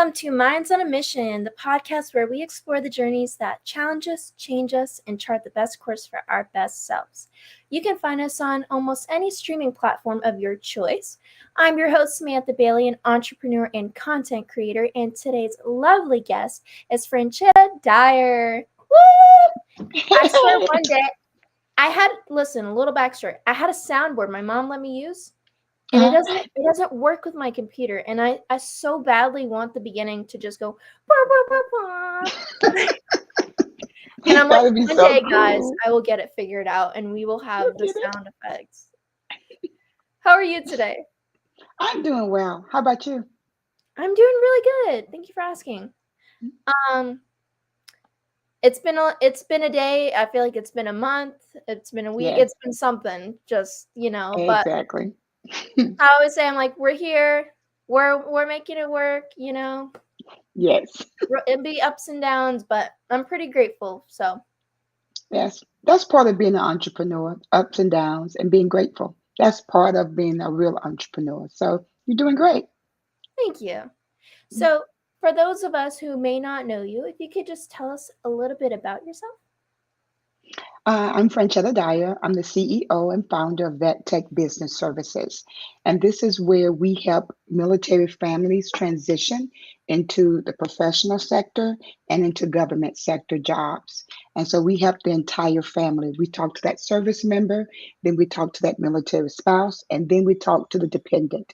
Welcome to Minds on a Mission, the podcast where we explore the journeys that challenge us, change us, and chart the best course for our best selves. You can find us on almost any streaming platform of your choice. I'm your host, Samantha Bailey, an entrepreneur and content creator, and today's lovely guest is Franchette Dyer. Woo! I swear one day, listen, a little backstory. I had a soundboard my mom let me use. And it doesn't work with my computer. And I so badly want the beginning to just go bah, bah, bah, bah. And I'm like, That would be one so day, guys, cool. I will get it figured out and we will have You'll the get it. sound effects. How are you today? I'm doing well. How about you? I'm doing really good. Thank you for asking. Um it's been a day. I feel like it's been a month. It's been a week. Yes, It's been something. Just, but exactly. I always say I'm like, we're here. We're making it work. Yes, It'd be ups and downs, but I'm pretty grateful. So yes. That's part of being an entrepreneur, ups and downs, and being grateful. That's part of being a real entrepreneur. So you're doing great. thank you. So for those of us who may not know you, if you could just tell us a little bit about yourself. I'm Franchette Dyer. I'm the CEO and founder of Vet Tech Business Services. And this is where we help military families transition into the professional sector and into government sector jobs. And so we help the entire family. We talk to that service member, then we talk to that military spouse, and then we talk to the dependent.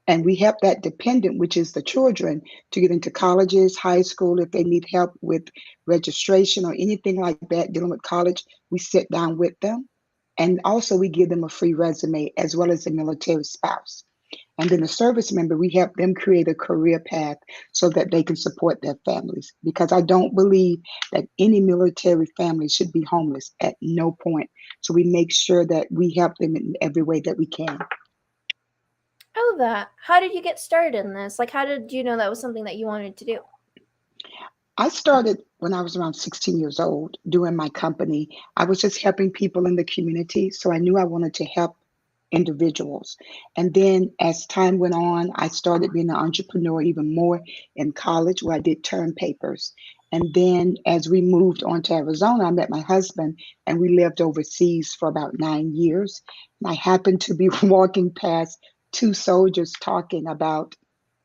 And we help that dependent, which is the children, to get into colleges, high school. If they need help with registration or anything like that, dealing with college, we sit down with them. And also, we give them a free resume as well as a military spouse. And then the service member, we help them create a career path so that they can support their families. Because I don't believe that any military family should be homeless at no point. So we make sure that we help them in every way that we can. I love that. How did you get started in this? Like, how did you know that was something that you wanted to do? I started when I was around 16 years old doing my company. I was just helping people in the community. So I knew I wanted to help individuals. And then as time went on, I started being an entrepreneur even more in college where I did term papers. And then as we moved on to Arizona, I met my husband and we lived overseas for about 9 years. And I happened to be walking past two soldiers talking about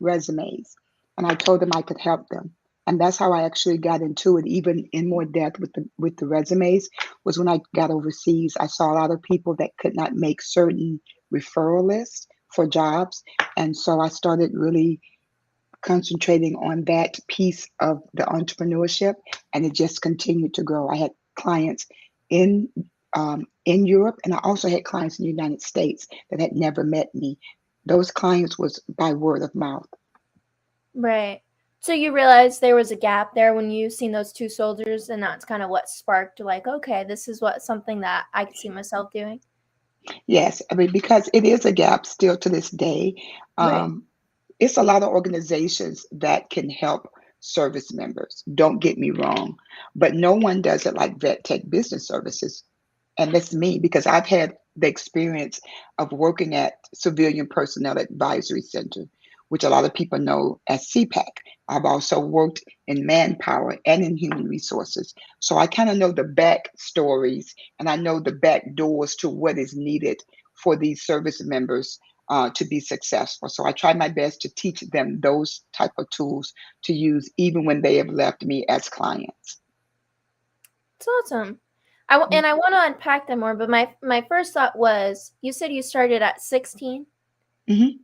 resumes. And I told them I could help them. And that's how I actually got into it, even in more depth with the resumes. Was when I got overseas, I saw a lot of people that could not make certain referral lists for jobs, and so I started really concentrating on that piece of the entrepreneurship, and it just continued to grow. I had clients in in Europe, and I also had clients in the United States that had never met me. Those clients was by word of mouth. Right. So you realized there was a gap there when you seen those two soldiers, and that's kind of what sparked like, okay, this is what something that I could see myself doing. Yes, I mean, because it is a gap still to this day. Right. Um, it's a lot of organizations that can help service members. Don't get me wrong, but no one does it like Vet Tech Business Services. And that's me because I've had the experience of working at Civilian Personnel Advisory Center, which a lot of people know as CPAC. I've also worked in manpower and in human resources. So I kind of know the back stories and I know the back doors to what is needed for these service members to be successful. So I try my best to teach them those type of tools to use even when they have left me as clients. It's awesome. And I want to unpack that more, but my first thought was, you said you started at 16. Mhm.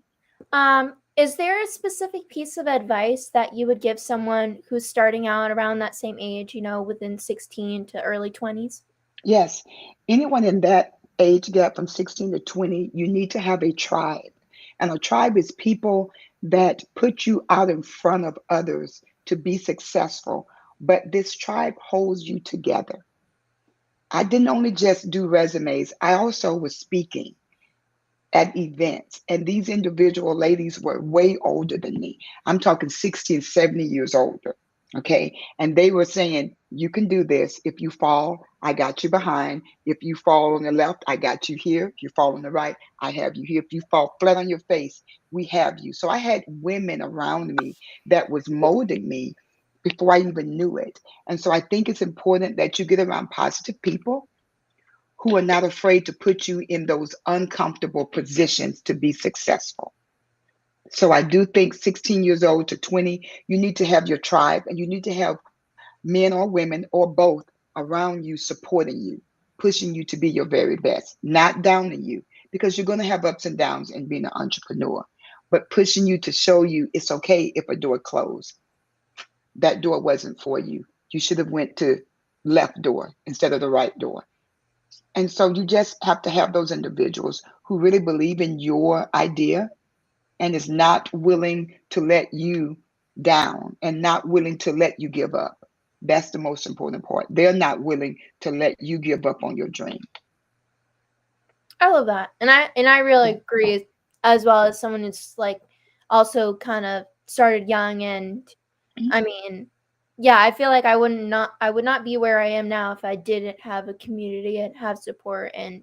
Is there a specific piece of advice that you would give someone who's starting out around that same age, within 16 to early 20s? Yes, anyone in that age gap from 16 to 20, you need to have a tribe. And a tribe is people that put you out in front of others to be successful. But this tribe holds you together. I didn't only just do resumes, I also was speaking at events. And these individual ladies were way older than me. I'm talking 60 and 70 years older. Okay. And they were saying, you can do this. If you fall, I got you behind. If you fall on the left, I got you here. If you fall on the right, I have you here. If you fall flat on your face, we have you. So I had women around me that was molding me before I even knew it. And so I think it's important that you get around positive people who are not afraid to put you in those uncomfortable positions to be successful. So I do think 16 years old to 20, you need to have your tribe and you need to have men or women or both around you supporting you, pushing you to be your very best, not downing you, because you're going to have ups and downs in being an entrepreneur, but pushing you to show you it's okay if a door closed. That door wasn't for you. You should have went to left door instead of the right door. And so you just have to have those individuals who really believe in your idea and is not willing to let you down and not willing to let you give up. That's the most important part. They're not willing to let you give up on your dream. I love that. And I really Yeah. agree, as well as someone who's like also kind of started young. And I mean, yeah, I feel like I would not be where I am now if I didn't have a community and have support. And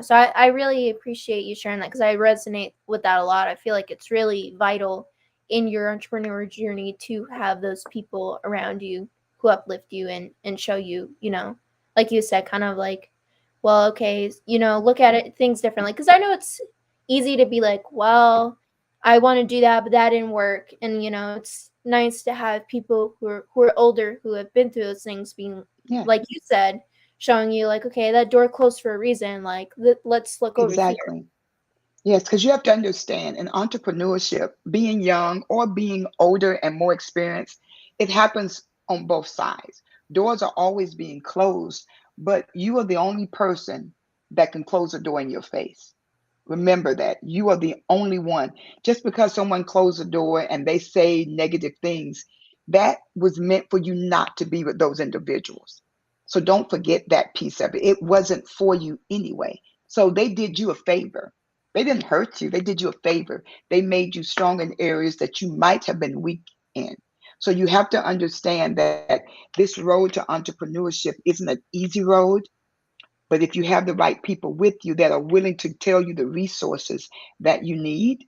so I really appreciate you sharing that, because I resonate with that a lot. I feel like it's really vital in your entrepreneur journey to have those people around you who uplift you and show you, like you said, kind of like, well, okay, look at it things differently. Because I know it's easy to be like, well, I want to do that, but that didn't work. And it's nice to have people who are older, who have been through those things, being Yeah, like you said, showing you like, okay, that door closed for a reason. Like, let's look over here. exactly. Yes, because you have to understand in entrepreneurship, being young or being older and more experienced, it happens on both sides. Doors are always being closed, but you are the only person that can close a door in your face. Remember that you are the only one. Just because someone closed the door and they say negative things, that was meant for you not to be with those individuals. So don't forget that piece of it. It wasn't for you anyway. So they did you a favor. They didn't hurt you. They did you a favor. They made you strong in areas that you might have been weak in. So you have to understand that this road to entrepreneurship isn't an easy road, but if you have the right people with you that are willing to tell you the resources that you need,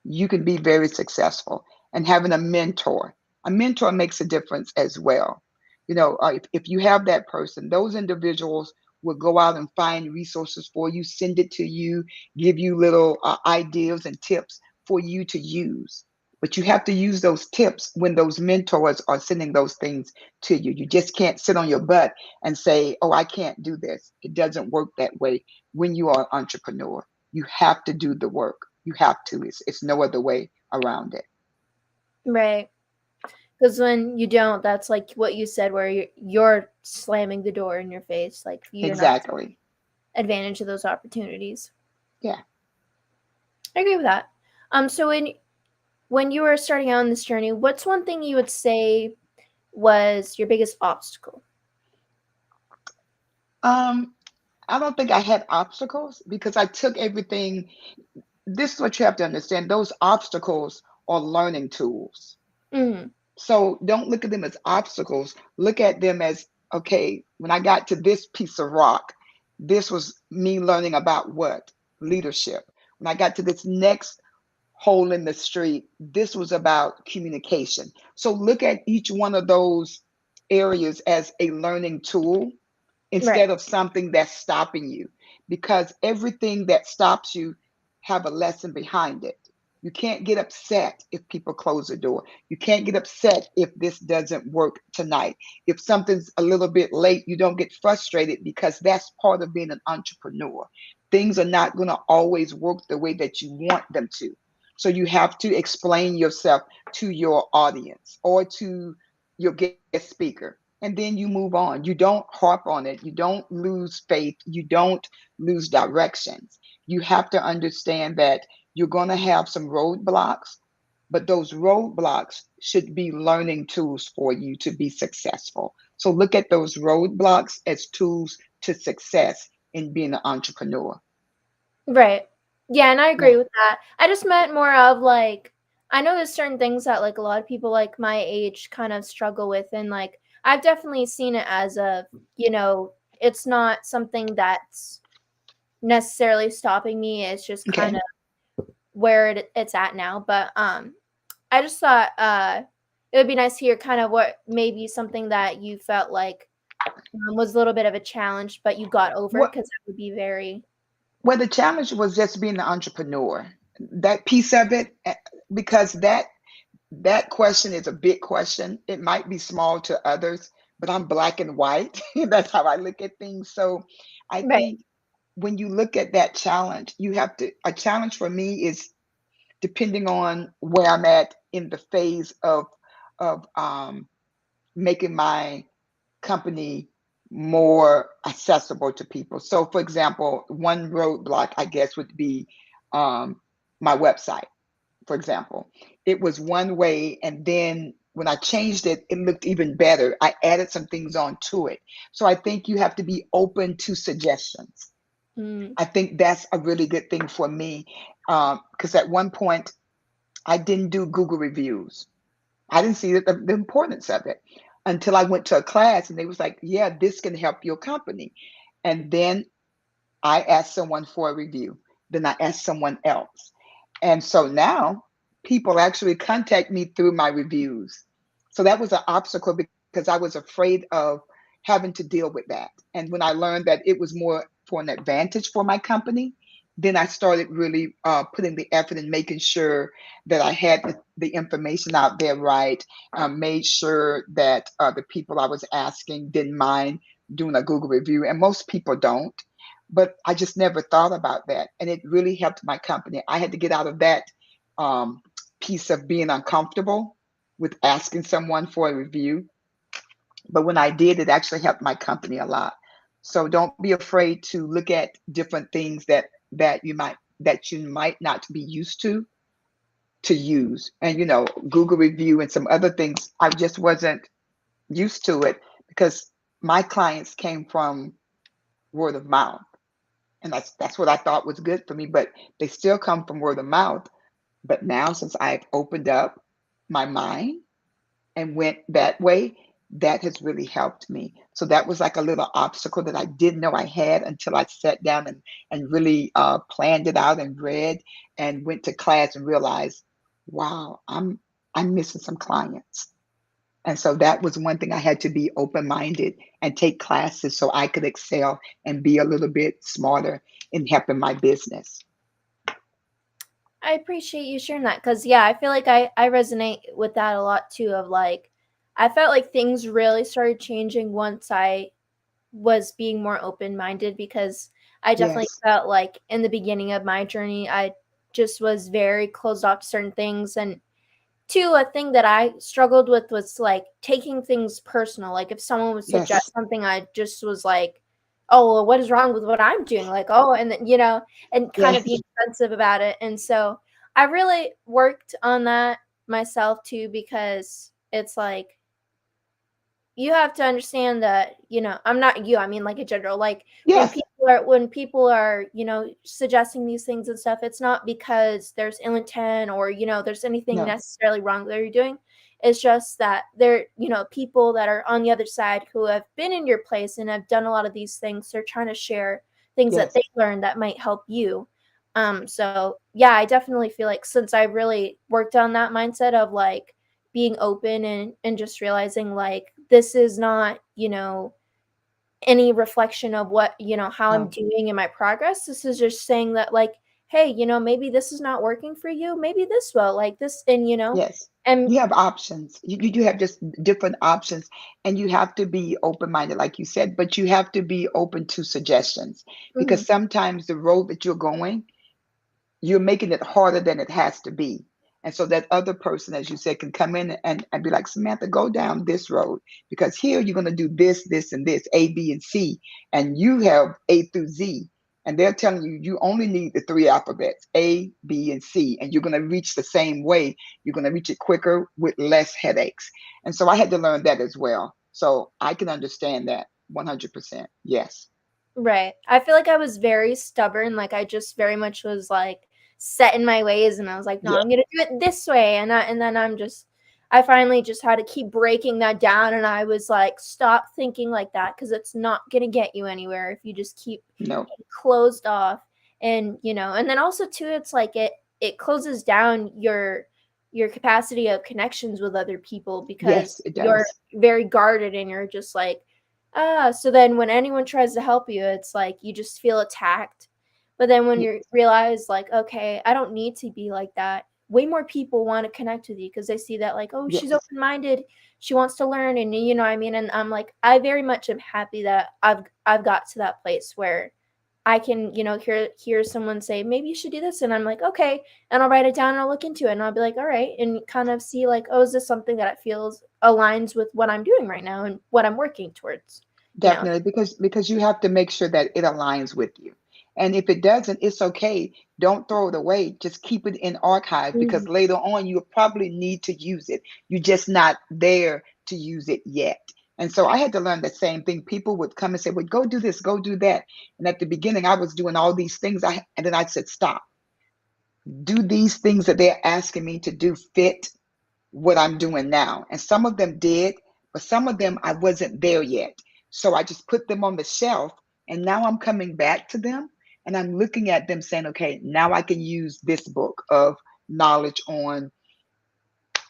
you can be very successful. And having a mentor makes a difference as well. If you have that person, those individuals will go out and find resources for you, send it to you, give you little ideas and tips for you to use. But you have to use those tips when those mentors are sending those things to you. You just can't sit on your butt and say, oh, I can't do this. It doesn't work that way when you are an entrepreneur. You have to do the work. You have to. It's no other way around it. Right. Because when you don't, that's like what you said, where you're slamming the door in your face. Like, you're not taking Exactly. advantage of those opportunities. Yeah. I agree with that. So when you were starting out on this journey, what's one thing you would say was your biggest obstacle? Um, I don't think I had obstacles because I took everything. This is what you have to understand. Those obstacles are learning tools. Mm, So don't look at them as obstacles. Look at them as, okay, when I got to this piece of rock, this was me learning about what? Leadership. When I got to this next hole in the street, this was about communication. So look at each one of those areas as a learning tool right. instead of something that's stopping you, because everything that stops you have a lesson behind it. You can't get upset if people close the door. You can't get upset if this doesn't work tonight. If something's a little bit late, you don't get frustrated because that's part of being an entrepreneur. Things are not going to always work the way that you want them to. So you have to explain yourself to your audience or to your guest speaker, and then you move on. You don't harp on it. You don't lose faith. You don't lose directions. You have to understand that you're going to have some roadblocks, but those roadblocks should be learning tools for you to be successful. So look at those roadblocks as tools to success in being an entrepreneur. Right. Yeah, and I Yeah. agree with that. I just meant more of like, I know there's certain things that like a lot of people like my age kind of struggle with, and like I've definitely seen it as a, it's not something that's necessarily stopping me. It's just kind Okay. of where it's at now. But I just thought it would be nice to hear kind of what maybe something that you felt like was a little bit of a challenge, but you got over, What because that would be very. well, the challenge was just being an entrepreneur. That piece of it, because that question is a big question. It might be small to others, but I'm black and white. That's how I look at things. So I Right. think when you look at that challenge, you have to, a challenge for me is depending on where I'm at in the phase of making my company more accessible to people. So, for example, one roadblock, I guess, would be um, my website, for example. It was one way, and then when I changed it, it looked even better. I added some things on to it. So I think you have to be open to suggestions. Mm, I think that's a really good thing for me because at one point I didn't do Google reviews. I didn't see the importance of it until I went to a class and they was like, yeah, this can help your company. And then I asked someone for a review. Then I asked someone else. And so now people actually contact me through my reviews. So that was an obstacle because I was afraid of having to deal with that. And when I learned that it was more for an advantage for my company, then I started really putting the effort in making sure that I had the information out there right, made sure that the people I was asking didn't mind doing a Google review. And most people don't, but I just never thought about that. And it really helped my company. I had to get out of that um, piece of being uncomfortable with asking someone for a review. But when I did, it actually helped my company a lot. So don't be afraid to look at different things that you might not be used to use. And Google review and some other things, I just wasn't used to it because my clients came from word of mouth. And that's what I thought was good for me. But they still come from word of mouth. But now, since I've opened up my mind and went that way, that has really helped me. So that was like a little obstacle that I didn't know I had until I sat down and really planned it out and read and went to class and realized, wow, I'm missing some clients. And so that was one thing I had to be open minded and take classes so I could excel and be a little bit smarter in helping my business. I appreciate you sharing that, because yeah, I feel like I resonate with that a lot too. Of like, I felt like things really started changing once I was being more open minded, because I definitely Yes, felt like in the beginning of my journey, I just was very closed off to certain things. And two, a thing that I struggled with was like taking things personal. Like if someone would yes, suggest something, I just was like, "Oh, well, what is wrong with what I'm doing?" Like, oh, and then and kind of yes, being defensive about it. And so I really worked on that myself too, because it's like you have to understand that, I'm not you, I mean like a general, like yes, when people are, suggesting these things and stuff, it's not because there's ill intent or, there's anything no, necessarily wrong that you're doing. It's just that they're, people that are on the other side who have been in your place and have done a lot of these things. They're trying to share things that yes, they learned that might help you. So yeah, I definitely feel like since I really worked on that mindset of like being open and just realizing like this is not, any reflection of what, how I'm no. doing in my progress. This is just saying that like, hey, maybe this is not working for you. Maybe this will, like this, and Yes. and You have options. You have just different options, and you have to be open-minded, like you said, but you have to be open to suggestions mhm, because sometimes the road that you're going, you're making it harder than it has to be. And so that other person, as you said, can come in and be like, Samantha, go down this road because here you're going to do this, this, and this, A, B, and C. And you have A through Z. And they're telling you you only need the three alphabets, A, B, and C. And you're going to reach the same way. You're going to reach it quicker with less headaches. And so I had to learn that as well. So I can understand that 100%. Yes. right. I feel like I was very stubborn. Like I just very much was like set in my ways, and I was like, no, Yeah. I'm gonna do it this way, and then I finally just had to keep breaking that down, and I was like, stop thinking like that because it's not gonna get you anywhere if you just keep No. closed off. And and then also too, it's like it closes down your capacity of connections with other people because Yes, it you're does. very guarded and you're just like, so then when anyone tries to help you, it's like you just feel attacked. But then when Ye- you realize like, okay, I don't need to be like that, way more people want to connect with you because they see that like, oh, she's Yes, open-minded, she wants to learn, and you know what I mean. And I'm like, I very much am happy that I've got to that place where I can, hear someone say, maybe you should do this. And I'm like, okay. And I'll write it down and I'll look into it and I'll be like, all right. And kind of see like, oh, is this something that it feels aligns with what I'm doing right now and what I'm working towards, you know? definitely, because you have to make sure that it aligns with you. And if it doesn't, it's okay. Don't throw it away. Just keep it in archive because Mhm. later on you'll probably need to use it. You're just not there to use it yet. And so I had to learn the same thing. People would come and say, "Well, go do this, go do that." And at the beginning, I was doing all these things. And then I said, "Stop. Do these things that they're asking me to do fit what I'm doing now?" And some of them did, but some of them I wasn't there yet. So I just put them on the shelf, and now I'm coming back to them and I'm looking at them saying, okay, now I can use this book of knowledge on,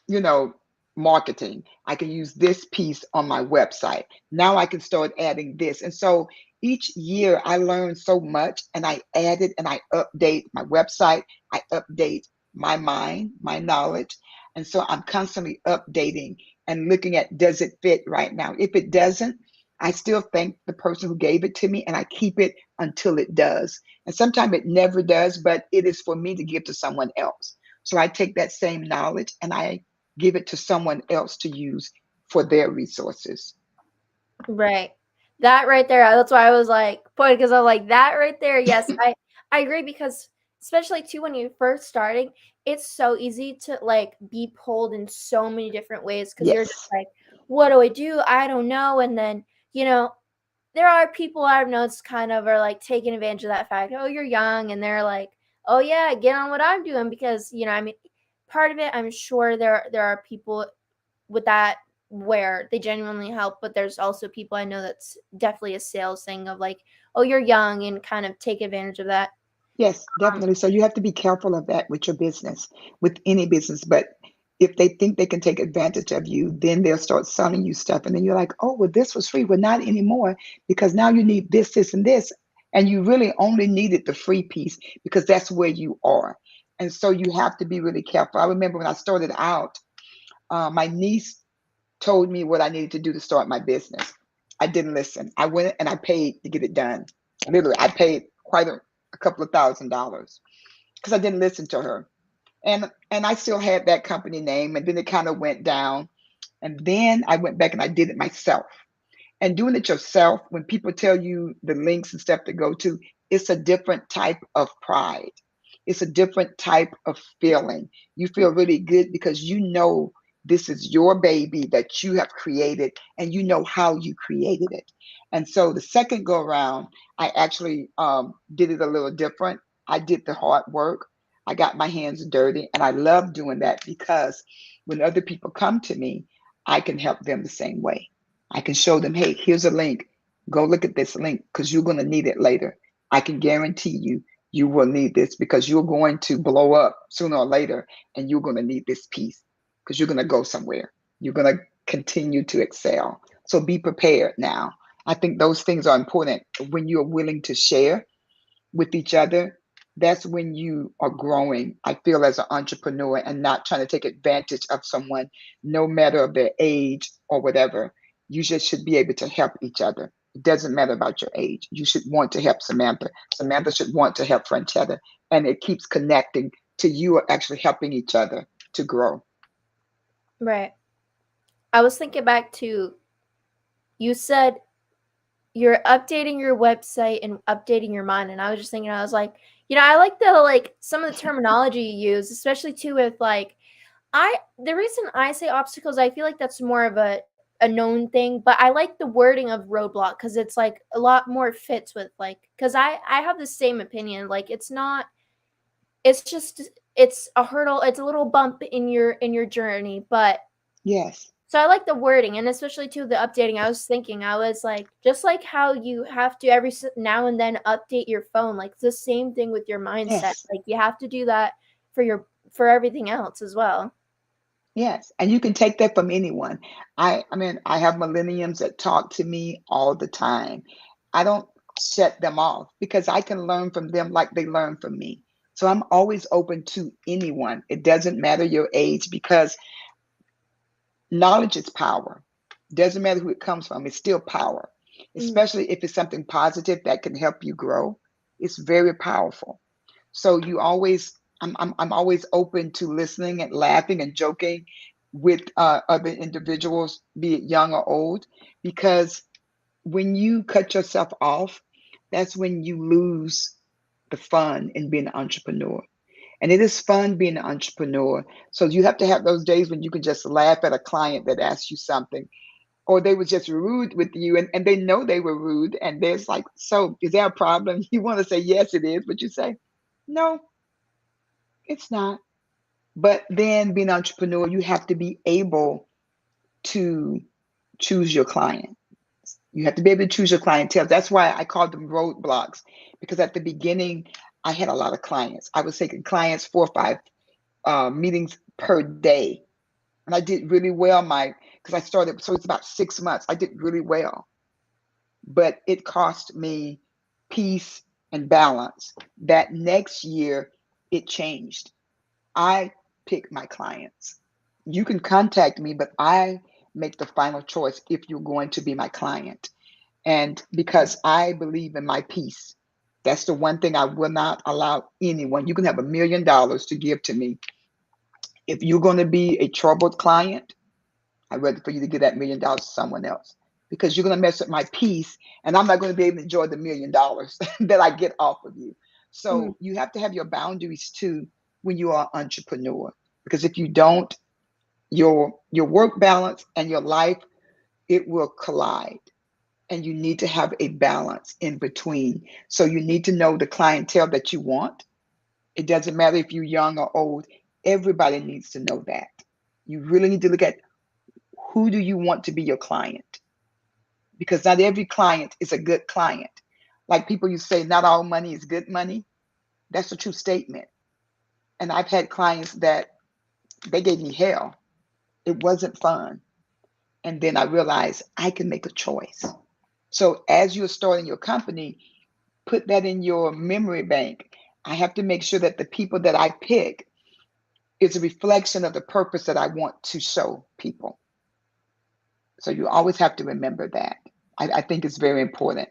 you know, marketing. I can use this piece on my website. Now I can start adding this. And so each year I learn so much and I add it and I update my website. I update my mind, my knowledge. And so I'm constantly updating and looking at, does it fit right now? If it doesn't, I still thank the person who gave it to me and I keep it until it does. And sometimes it never does, but it is for me to give to someone else. So I take that same knowledge and I give it to someone else to use for their resources. Right. That right there, that's why I was like, point because I'm like, that right there, yes, I agree because especially too when you're first starting, it's so easy to like be pulled in so many different ways because you're just Yes. like, what do I do? I don't know. And then, there are people I've noticed kind of are like taking advantage of that fact. Oh, you're young, and they're like, oh yeah, get on what I'm doing because I mean, part of it, I'm sure there are people with that where they genuinely help, but there's also people I know that's definitely a sales thing of like, oh, you're young and kind of take advantage of that. Yes, Um, definitely. So you have to be careful of that with your business, with any business. But if they think they can take advantage of you, then they'll start selling you stuff. And then you're like, oh, well, this was free. Well, not anymore because now you need this, this, and this. And you really only needed the free piece because that's where you are. And so you have to be really careful. I remember when I started out, my niece told me what I needed to do to start my business. I didn't listen. I went and I paid to get it done. Literally, I paid quite a couple of $1,000s because I didn't listen to her. And I still had that company name, and then it kind of went down. And then I went back and I did it myself. And doing it yourself, when people tell you the links and stuff to go to, it's a different type of pride. It's a different type of feeling. You feel really good because you know this is your baby that you have created and you know how you created it. And so the second go around, I actually did it a little different. I did the hard work. I got my hands dirty and I love doing that because when other people come to me, I can help them the same way. I can show them, hey, here's a link. Go look at this link because you're going to need it later. I can guarantee you will need this because you're going to blow up sooner or later and you're going to need this piece because you're going to go somewhere. You're going to continue to excel. So be prepared now. I think those things are important when you're willing to share with each other. That's when you are growing, I feel, as an entrepreneur and not trying to take advantage of someone, no matter of their age or whatever. You just should be able to help each other. It doesn't matter about your age. You should want to help Samantha. Samantha should want to help Franchetta. And it keeps connecting to you are actually helping each other to grow. right. I was thinking back to you said you're updating your website and updating your mind, and I was just thinking, I was like, I like the like some of the terminology you use, especially too with like I the reason I say obstacles, I feel like that's more of a known thing, but I like the wording of roadblock because it's like a lot more fits with like because I have the same opinion. Like it's not it's just it's a hurdle, it's a little bump in your journey, but Yes, so I like the wording, and especially too the updating. I was thinking, I was like, just like how you have to every now and then update your phone, like it's the same thing with your mindset. yes, Like you have to do that for your for everything else as well. yes. And you can take that from anyone. I mean, I have millenniums that talk to me all the time. I don't shut them off because I can learn from them like they learn from me. So I'm always open to anyone. It doesn't matter your age because knowledge is power. Doesn't matter who it comes from, it's still power, Mm. especially if it's something positive that can help you grow. It's very powerful. So you always, I'm always open to listening and laughing and joking with other individuals, be it young or old, because when you cut yourself off, that's when you lose the fun in being an entrepreneur. And it is fun being an entrepreneur. So you have to have those days when you can just laugh at a client that asks you something, or they were just rude with you and they know they were rude. And there's like, so is there a problem? You want to say, yes, it is. But you say, no, it's not. But then being an entrepreneur, you have to be able to choose your client. You have to be able to choose your clientele. That's why I called them roadblocks, because at the beginning, I had a lot of clients. I was taking clients 4 or 5 meetings per day. And I did really well, because I started, so it's about 6 months. I did really well, but it cost me peace and balance. That next year, it changed. I pick my clients. You can contact me, but I make the final choice if you're going to be my client. And because I believe in my peace, that's the one thing I will not allow anyone. You can have $1 million to give to me. If you're going to be a troubled client, I'd rather for you to give that $1 million to someone else, because you're going to mess up my peace and I'm not going to be able to enjoy the $1 million that I get off of you. Mm. So you have to have your boundaries too when you are an entrepreneur, because if you don't, your work balance and your life, it will collide, and you need to have a balance in between. So you need to know the clientele that you want. It doesn't matter if you're young or old. Everybody needs to know that. You really need to look at who do you want to be your client, because not every client is a good client. Like people, you say not all money is good money. That's a true statement. And I've had clients that they gave me hell. It wasn't fun. And then I realized I can make a choice. So as you're starting your company, put that in your memory bank. I have to make sure that the people that I pick is a reflection of the purpose that I want to show people. So you always have to remember that. I think it's very important.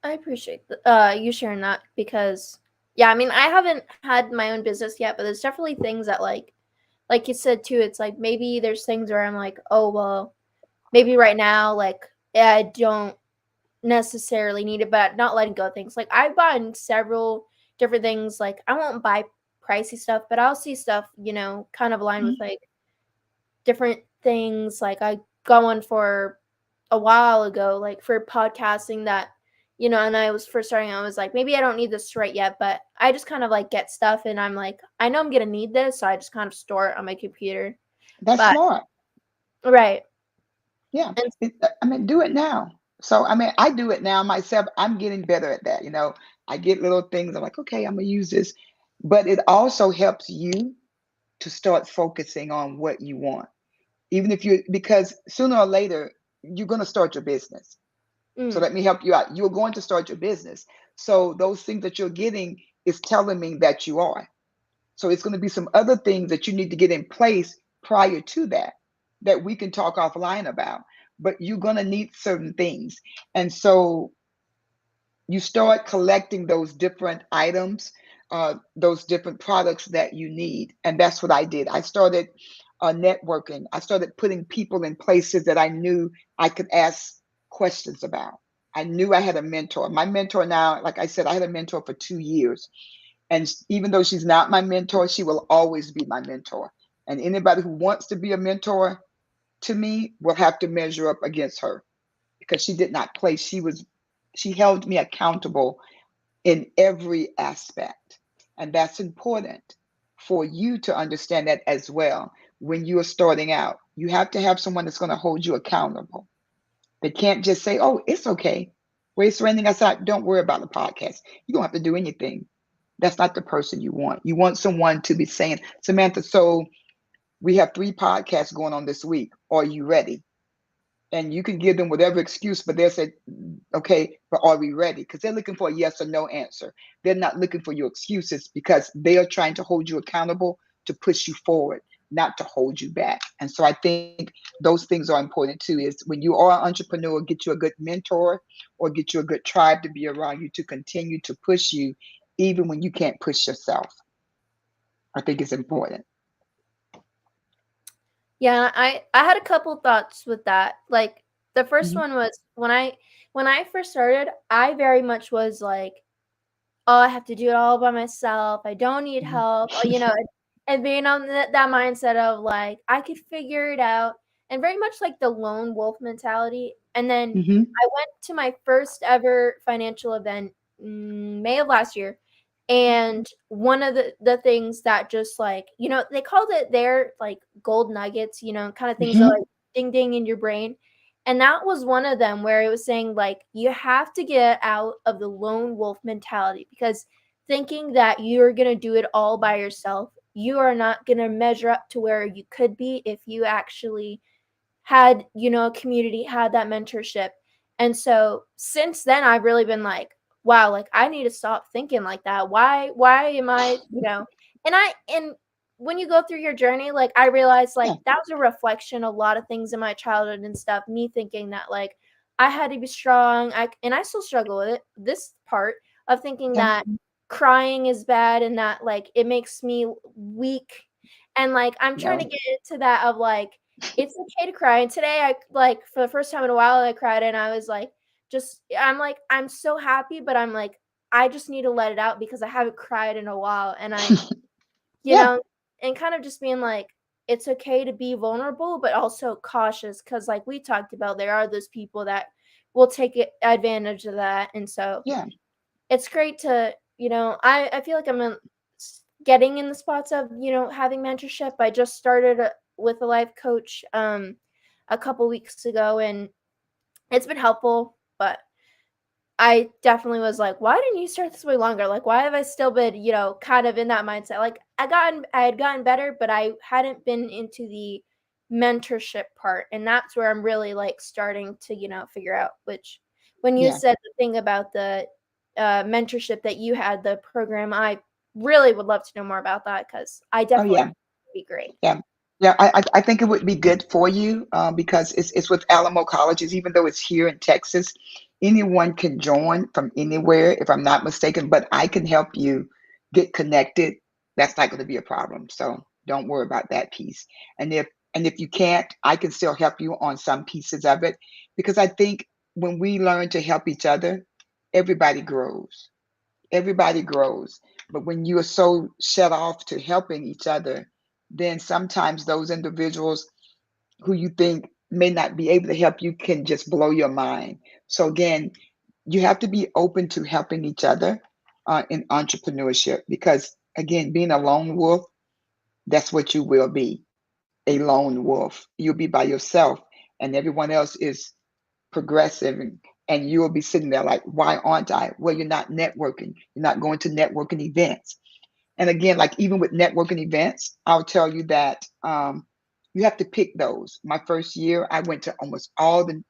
I appreciate you sharing that because yeah, I mean I haven't had my own business yet, but there's definitely things that like you said too, it's like maybe there's things where I'm like, oh well, maybe right now like yeah, I don't necessarily need it, but not letting go of things. Like I've bought several different things. Like I won't buy pricey stuff, but I'll see stuff, kind of aligned with Mhm. like different things. Like I got one for a while ago, like for podcasting that, and I was first starting, I was like, maybe I don't need this right yet, but I just kind of like get stuff and I'm like, I know I'm gonna need this, so I just kind of store it on my computer. That's But smart. right. Yeah. And I mean, do it now. So, I mean, I do it now myself. I'm getting better at that. I get little things. I'm like, okay, I'm going to use this. But it also helps you to start focusing on what you want. Even if you, because sooner or later, you're going to start your business. So mm, let me help you out. You're going to start your business. So those things that you're getting is telling me that you are. So it's going to be some other things that you need to get in place prior to that, that we can talk offline about. But you're going to need certain things. And so you start collecting those different items, those different products that you need. And that's what I did. I started networking. I started putting people in places that I knew I could ask questions about. I knew I had a mentor. My mentor now, like I said, I had a mentor for 2 years. And even though she's not my mentor, she will always be my mentor. And anybody who wants to be a mentor to me will have to measure up against her, because she did not play. She held me accountable in every aspect. And that's important for you to understand that as well. When you are starting out, you have to have someone that's going to hold you accountable. They can't just say, oh, it's okay. Well, it's raining outside. Don't worry about the podcast. You don't have to do anything. That's not the person you want. You want someone to be saying, Samantha, so we have 3 podcasts going on this week. Are you ready? And you can give them whatever excuse, but they'll say, okay, but are we ready? Because they're looking for a yes or no answer. They're not looking for your excuses because they are trying to hold you accountable to push you forward, not to hold you back. And so I think those things are important too, is when you are an entrepreneur, get you a good mentor or get you a good tribe to be around you to continue to push you, even when you can't push yourself. I think it's important. Yeah, I had a couple thoughts with that. Like the first Hmm. one was when I first started, I very much was like, oh, I have to do it all by myself. I don't need Hmm. help. And being on that mindset of like I could figure it out, and very much like the lone wolf mentality. And then Hmm. I went to my first ever financial event May of last year, and one of the things that just like they called it their like gold nuggets, kind of things that Hmm. like ding ding in your brain. And that was one of them where it was saying, like, you have to get out of the lone wolf mentality because thinking that you're going to do it all by yourself, you are not going to measure up to where you could be if you actually had, a community, had that mentorship. And so since then, I've really been like, wow, like I need to stop thinking like that. Why am I, and when you go through your journey, like I realized like Yeah. that was a reflection of a lot of things in my childhood and stuff, me thinking that like I had to be strong. And I still struggle with it. This part of thinking Yeah. that crying is bad and that like it makes me weak. And like I'm trying to No. get into that of like it's okay to cry. And today I like for the first time in a while I cried and I was like I'm so happy, but I'm like I just need to let it out because I haven't cried in a while. And you Yeah. know, and kind of just being like it's okay to be vulnerable, but also cautious because like we talked about, there are those people that will take advantage of that. And so Yeah. it's great to, I feel like getting in the spots of, having mentorship. I just started with a life coach a couple weeks ago, and it's been helpful, but I definitely was like, why didn't you start this way longer? Like, why have I still been, kind of in that mindset? Like, I had gotten better, but I hadn't been into the mentorship part, and that's where I'm really like starting to, figure out. Which, when you Yeah. said the thing about the mentorship that you had, the program, I really would love to know more about that because I Oh definitely yeah. think it'd be great. Yeah. Yeah. I think it would be good for you because it's with Alamo colleges, even though it's here in Texas. Anyone can join from anywhere, if I'm not mistaken, but I can help you get connected. That's not going to be a problem. So don't worry about that piece. And if you can't, I can still help you on some pieces of it because I think when we learn to help each other, everybody grows. Everybody grows. But when you are so shut off to helping each other, then sometimes those individuals who you think may not be able to help you can just blow your mind. So again, you have to be open to helping each other in entrepreneurship because again, being a lone wolf, that's what you will be, a lone wolf. You'll be by yourself and everyone else is progressive and you'll be sitting there like, why aren't I? Well, you're not networking. You're not going to networking events. And again, like even with networking events, I'll tell you that you have to pick those. My first year, I went to almost all the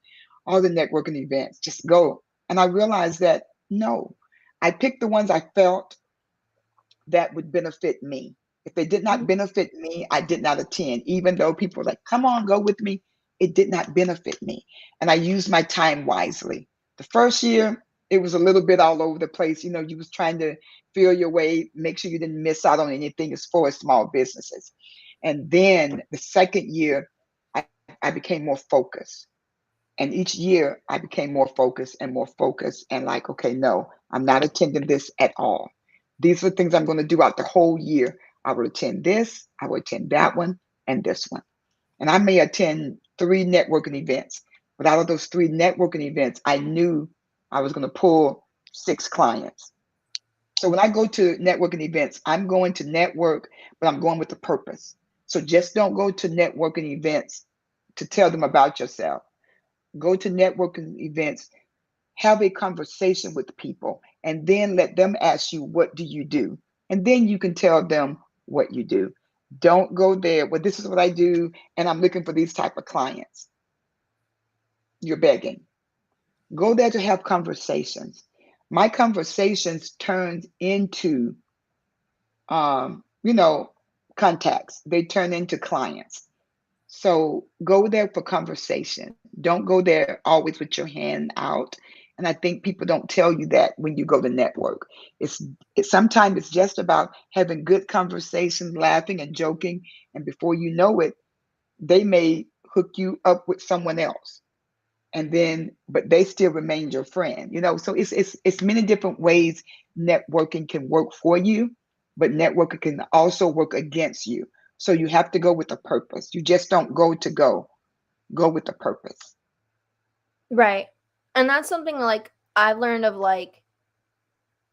networking events. Just go, and I realized that no, I picked the ones I felt that would benefit me. If they did not Mhm. benefit me, I did not attend. Even though people were like, "Come on, go with me," it did not benefit me, and I used my time wisely. The first year, it was a little bit all over the place. You was trying to feel your way, make sure you didn't miss out on anything as far as small businesses. And then the second year, I became more focused. And each year I became more focused and like, okay, no, I'm not attending this at all. These are the things I'm going to do out the whole year. I will attend this, I will attend that one, and this one. And I may attend 3 networking events. But out of those 3 networking events, I knew I was going to pull 6 clients. So when I go to networking events, I'm going to network, but I'm going with a purpose. So just don't go to networking events to tell them about yourself. Go to networking events, have a conversation with people, and then let them ask you, what do you do? And then you can tell them what you do. Don't go there, well, this is what I do, and I'm looking for these type of clients. You're begging. Go there to have conversations. My conversations turned into, you know, contacts. They turn into clients. So go there for conversation. Don't go there always with your hand out. And I think people don't tell you that when you go to network. Sometimes it's just about having good conversation, laughing and joking, and before you know it, they may hook you up with someone else. And then but they still remain your friend. So it's many different ways networking can work for you, but networking can also work against you. So you have to go with a purpose. You just don't go with a purpose. Right. And that's something like I've learned of like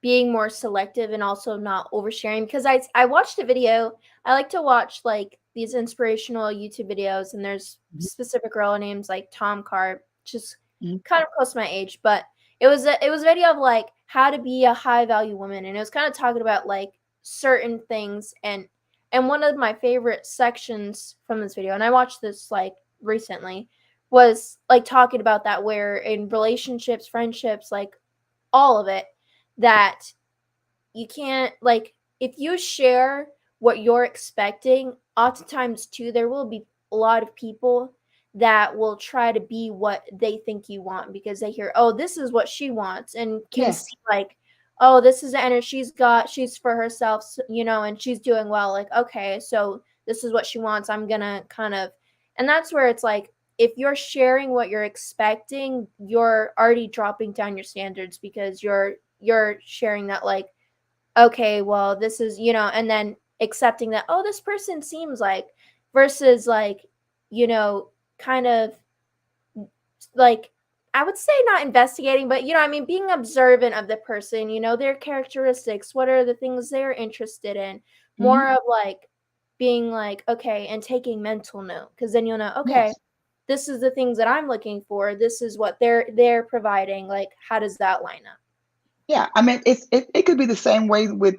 being more selective and also not oversharing because I watched a video. I like to watch like these inspirational YouTube videos and there's Mhm, specific girl names like Tom Carp, just mhm. kind of close to my age, but it was a video of like how to be a high value woman and it was kind of talking about like certain things and one of my favorite sections from this video and I watched this like recently was like talking about that where in relationships, friendships, like all of it that you can't like if you share what you're expecting oftentimes too there will be a lot of people that will try to be what they think you want because they hear oh this is what she wants and can see Yes, like oh this is the energy she's for herself and she's doing well like okay so this is what she wants I'm gonna kind of and that's where it's like if you're sharing what you're expecting you're already dropping down your standards because you're sharing that like okay, well, this is, and then accepting that, oh, this person seems like, versus like, you know, kind of like, I would say not investigating, but, I mean, being observant of the person, their characteristics, what are the things they're interested in, more mhm, of like being like, okay, and taking mental note, because then you'll know, okay, yes, this is the things that I'm looking for. This is what they're providing. Like, how does that line up? yeah. I mean, it could be the same way with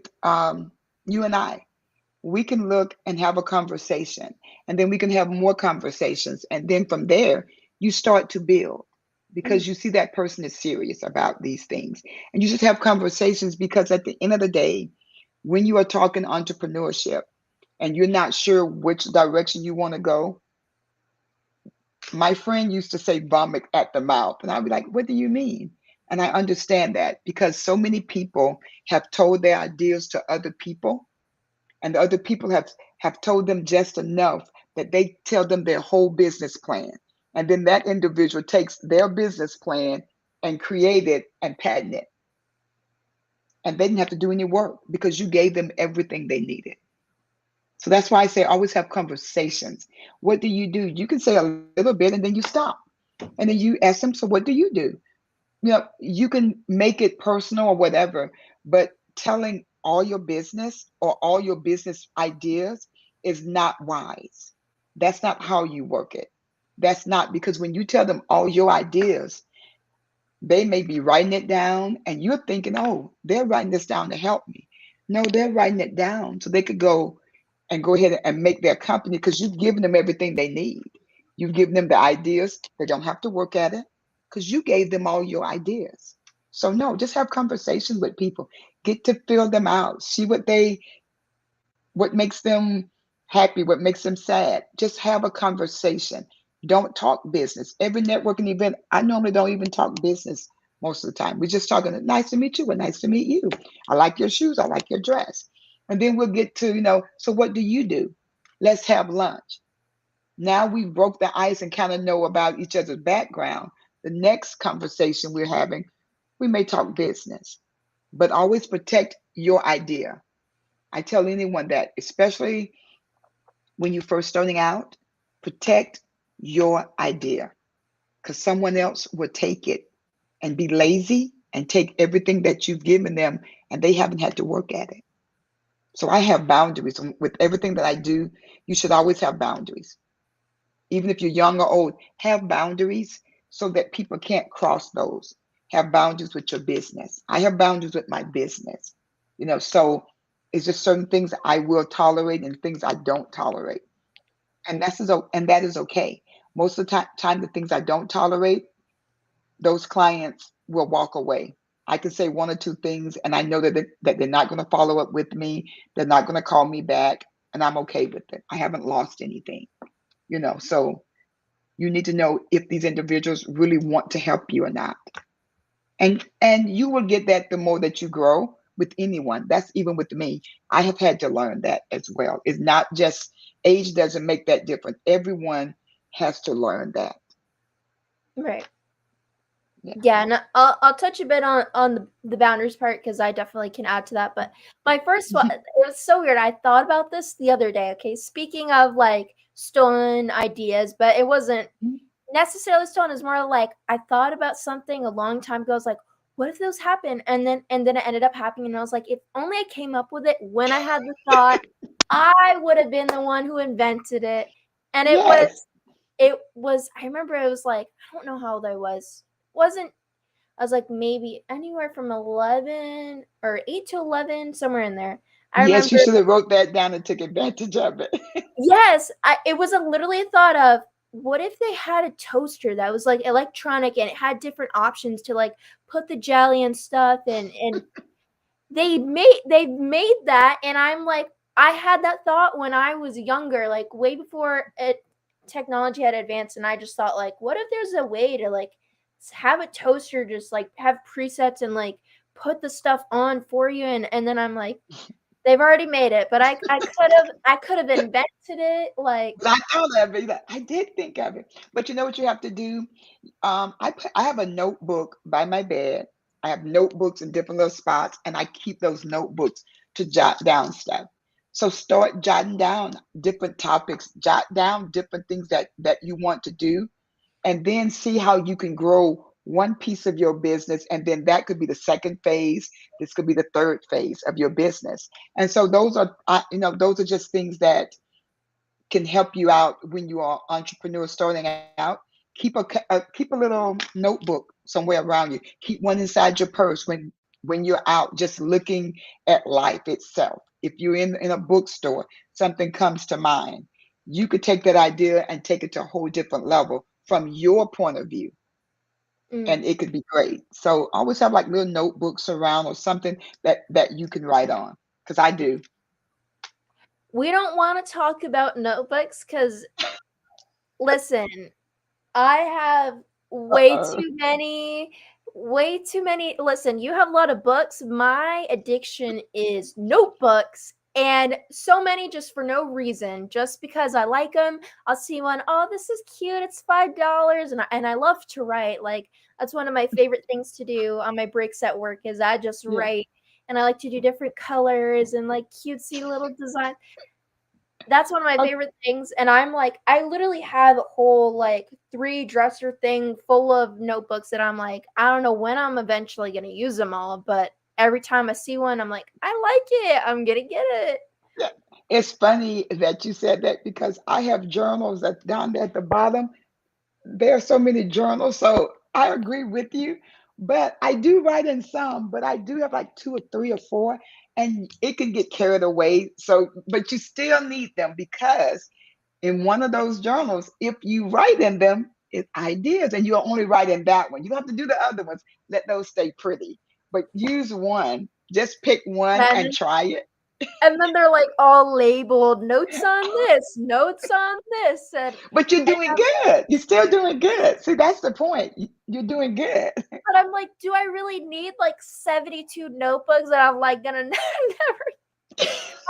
you and I. We can look and have a conversation, and then we can have more conversations, and then from there you start to build Mhm. because you see that person is serious about these things, and you just have conversations because at the end of the day, when you are talking entrepreneurship and you're not sure which direction you want to go, my friend used to say vomit at the mouth. And I'd be like, what do you mean? And I understand that because so many people have told their ideas to other people, and the other people have told them just enough that they tell them their whole business plan. And then that individual takes their business plan and create it and patent it. And they didn't have to do any work because you gave them everything they needed. So that's why I say always have conversations. What do? You can say a little bit and then you stop. And then you ask them, so what do you do? You can make it personal or whatever, but telling all your business or all your business ideas is not wise. That's not how you work it. That's not because when you tell them all your ideas, they may be writing it down and you're thinking, oh, they're writing this down to help me. No, they're writing it down so they could go ahead and make their company because you've given them everything they need. You've given them the ideas. They don't have to work at it because you gave them all your ideas. So no, just have conversations with people. Get to feel them out. See what makes them happy, what makes them sad. Just have a conversation. Don't talk business. Every networking event, I normally don't even talk business most of the time. We're just talking, nice to meet you, well, nice to meet you. I like your shoes, I like your dress. And then we'll get to, so what do you do? Let's have lunch. Now we broke the ice and kind of know about each other's background. The next conversation we're having, we may talk business, but always protect your idea. I tell anyone that, especially when you're first starting out, protect your idea because someone else will take it and be lazy. and take everything that you've given them, and they haven't had to work at it. So I have boundaries with everything that I do. You should always have boundaries. Even if you're young or old, have boundaries so that people can't cross those. Have boundaries with your business. I have boundaries with my business. So it's just certain things I will tolerate and things I don't tolerate. And that is okay. Most of the time the things I don't tolerate, those clients will walk away. I can say one or two things and I know that they're not going to follow up with me. They're not going to call me back, and I'm okay with it. I haven't lost anything. So you need to know if these individuals really want to help you or not. And you will get that the more that you grow with anyone. That's even with me. I have had to learn that as well. It's not just age doesn't make that difference. Everyone has to learn that. Right. Yeah. Yeah, and I'll touch a bit on the boundaries part because I definitely can add to that. But my first one, it was so weird. I thought about this the other day. Okay, speaking of like stolen ideas, but it wasn't necessarily stolen. It's more like I thought about something a long time ago. I was like, what if those happen? And then it ended up happening, and I was like, if only I came up with it when I had the thought, I would have been the one who invented it. And it was Yes. it was I remember it was like I don't know how old I was. Wasn't I was like maybe anywhere from 11 or 8 to 11, somewhere in there. I Yes, remember, you should have wrote that down and took advantage of it. yes, it was literally a thought of what if they had a toaster that was like electronic and it had different options to like put the jelly and stuff and they've made that, and I'm like, I had that thought when I was younger, like way before technology had advanced, and I just thought like, what if there's a way to like have a toaster just like have presets and like put the stuff on for you, and then I'm like, they've already made it, but I could have invented it like. But I thought of it. I did think of it. But you know what you have to do? I have a notebook by my bed. I have notebooks in different little spots, and I keep those notebooks to jot down stuff. So start jotting down different topics, jot down different things that you want to do, and then see how you can grow one piece of your business, and then that could be the second phase. This could be the third phase of your business. And so those are just things that can help you out when you are entrepreneur starting out. Keep a little notebook somewhere around you. Keep one inside your purse when you're out just looking at life itself. If you're in a bookstore, something comes to mind. You could take that idea and take it to a whole different level from your point of view, mm, and it could be great. So always have like little notebooks around or something that you can write on. Because I do. we don't want to talk about notebooks because listen, I have Uh-oh. way too many. Listen, you have a lot of books. My addiction is notebooks, and so many just for no reason, just because I like them. I'll see one, oh, this is cute. It's $5, and I love to write. Like that's one of my favorite things to do on my breaks at work is I just Yeah. write, and I like to do different colors and like cutesy little design. That's one of my Oh, favorite things, and I'm like, I literally have a whole like 3 dresser thing full of notebooks that I'm like, I don't know when I'm eventually gonna use them all, but every time I see one, I'm like, I like it. I'm gonna get it. yeah. It's funny that you said that because I have journals that's down there at the bottom. There are so many journals, so I agree with you. But I do write in some, but I do have like two or three or four, and it can get carried away. So, but you still need them because in one of those journals, if you write in them, it's ideas, and you'll only write in that one. You don't have to do the other ones. Let those stay pretty, but use one. Just pick one And and try it. and then they're like all labeled notes on this, notes on this, But you're and doing I'm good. You're still doing good. See, that's the point. You're doing good. but I'm like, do I really need like 72 notebooks that I'm like gonna never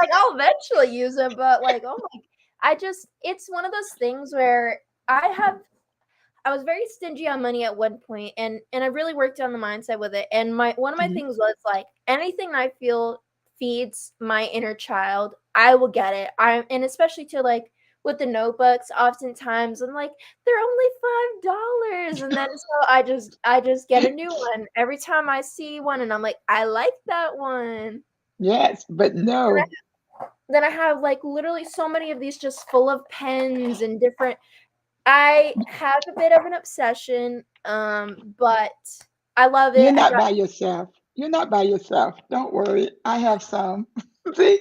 like I'll eventually use them, but like, oh my, it's one of those things where I was very stingy on money at one point, and I really worked on the mindset with it. And my one of my Mhm. things was like anything I feel feeds my inner child, I will get it. I and especially to like with the notebooks, oftentimes I'm like, they're only $5. And then so I just get a new one every time I see one and I'm like, I like that one. Yes, but no, Then I have like literally so many of these just full of pens and different. I have a bit of an obsession, but I love you're it. I not got by yourself. You're not by yourself. Don't worry. I have some. See,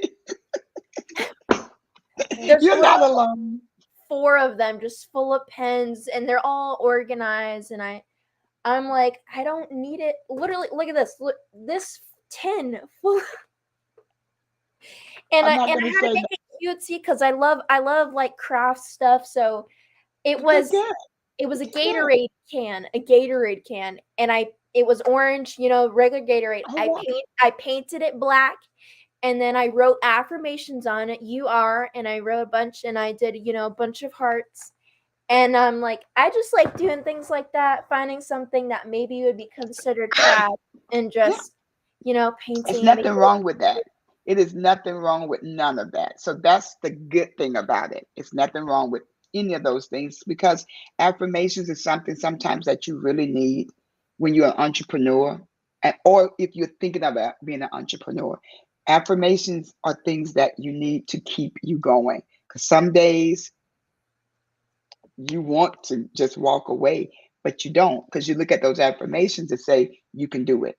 there's you're literally not alone. 4 of them just full of pens and they're all organized and I'm like, I don't need it. Literally, look at this. Look, this tin full and I'm I not and going I to had to say no. make it cutesy because I love like craft stuff. So it Okay, was good. it was Good. A Gatorade can, and it was orange, regular Gatorade. Oh, wow. I painted it black, and then I wrote affirmations on it. You are, and I wrote a bunch, and I did a bunch of hearts. And I'm like, I just like doing things like that, finding something that maybe would be considered craft, and Yeah. just It's painting and nothing making wrong with that. It is nothing wrong with none of that. So that's the good thing about it. It's nothing wrong with any of those things because affirmations is something sometimes that you really need when you're an entrepreneur or if you're thinking about being an entrepreneur. Affirmations are things that you need to keep you going because some days you want to just walk away, but you don't because you look at those affirmations and say, you can do it.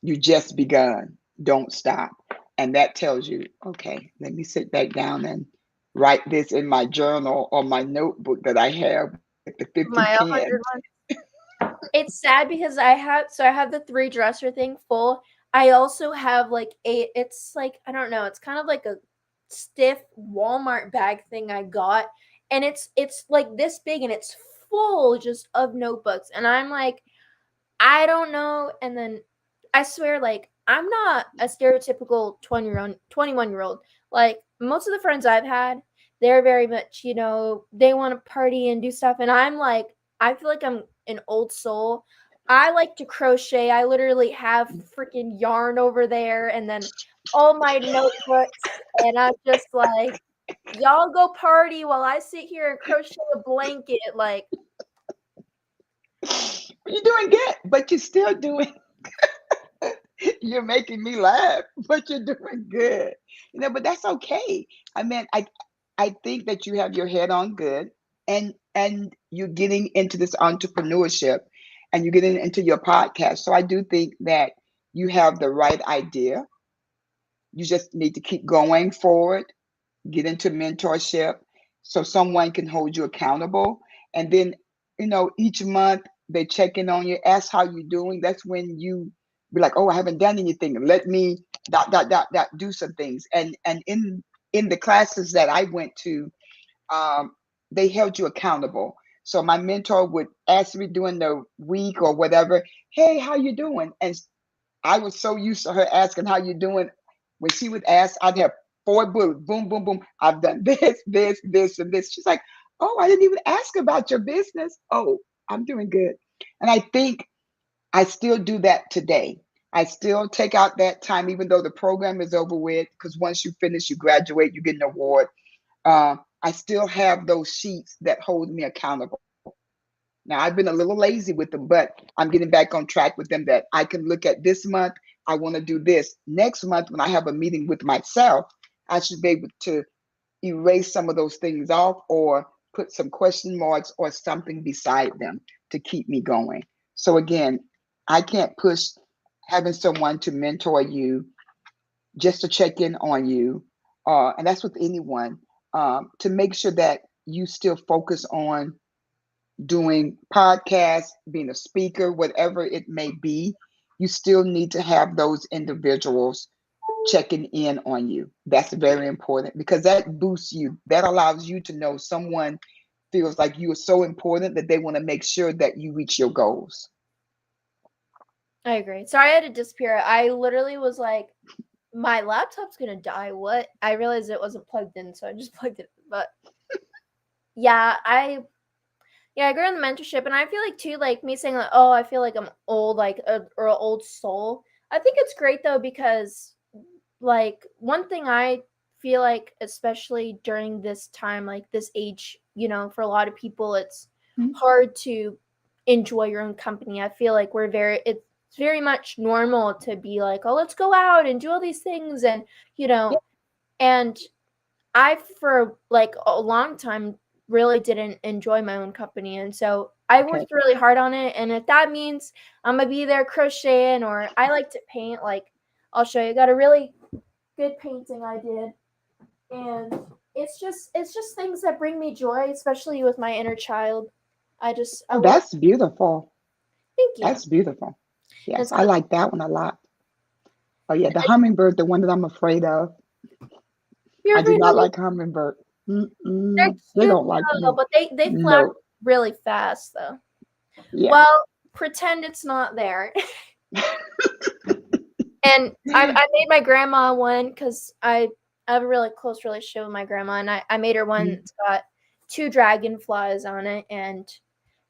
You just begun. Don't stop. And that tells you, okay, let me sit back down and write this in my journal or my notebook that I have with the 50 my pens. 100. It's sad because I have the 3 dresser thing full. I also have like it's like I don't know, it's kind of like a stiff Walmart bag thing I got, and it's like this big and it's full just of notebooks, and I'm like, I don't know. And then I swear, like, I'm not a stereotypical 20-year-old, 21-year-old. Like, most of the friends I've had, they're very much, they want to party and do stuff. And I'm like, I feel like I'm an old soul. I like to crochet. I literally have freaking yarn over there and then all my notebooks. And I'm just like, y'all go party while I sit here and crochet a blanket. Like, You're doing good, but you're still doing, you're making me laugh, but you're doing good. But that's okay. I mean, I think that you have your head on good and you're getting into this entrepreneurship and you're getting into your podcast. So I do think that you have the right idea. You just need to keep going forward, get into mentorship so someone can hold you accountable. And then, each month they check in on you, ask how you're doing. That's when you be like, oh, I haven't done anything. Let me do some things. And in the classes that I went to, um, they held you accountable. So my mentor would ask me during the week or whatever, hey, how you doing? And I was so used to her asking how you doing. When she would ask, I'd have 4 bullets, boom, boom, boom. I've done this, and this. She's like, oh, I didn't even ask about your business. Oh, I'm doing good. And I think I still do that today. I still take out that time, even though the program is over with, because once you finish, you graduate, you get an award. I still have those sheets that hold me accountable. Now, I've been a little lazy with them, but I'm getting back on track with them that I can look at this month. I want to do this. Next month, when I have a meeting with myself, I should be able to erase some of those things off or put some question marks or something beside them to keep me going. So, again, I can't push having someone to mentor you just to check in on you. And that's with anyone to make sure that you still focus on doing podcasts, being a speaker, whatever it may be, you still need to have those individuals checking in on you. That's very important because that boosts you. That allows you to know someone feels like you are so important that they want to make sure that you reach your goals. I agree. Sorry I had to disappear. I literally was like, my laptop's gonna die. What? I realized it wasn't plugged in, so I just plugged it. But yeah, I agree on the mentorship, and I feel like too, like me saying like, oh, I feel like I'm old, like or an old soul. I think it's great though because like one thing I feel like, especially during this time, like this age, for a lot of people, it's Mhm. hard to enjoy your own company. I feel like it's very much normal to be like, oh, let's go out and do all these things. And, you Yeah. know, and I, for like a long time, really didn't enjoy my own company. And so I Okay. worked really hard on it. And if that means I'm going to be there crocheting, or I like to paint, like, I'll show you. I got a really good painting I did. And it's just things that bring me joy, especially with my inner child. I Oh, love. that's beautiful. Thank you. That's beautiful. And Yes, so I like that one a lot. Oh yeah, the hummingbird, the one that I'm afraid of. you're I do afraid not of. like hummingbird. They're They cute don't like though, me. but they fly No. really fast though. Yeah. Well, pretend it's not there. And I made my grandma one because I have a really close relationship with my grandma, and I made her one Mhm. that's got two dragonflies on it. And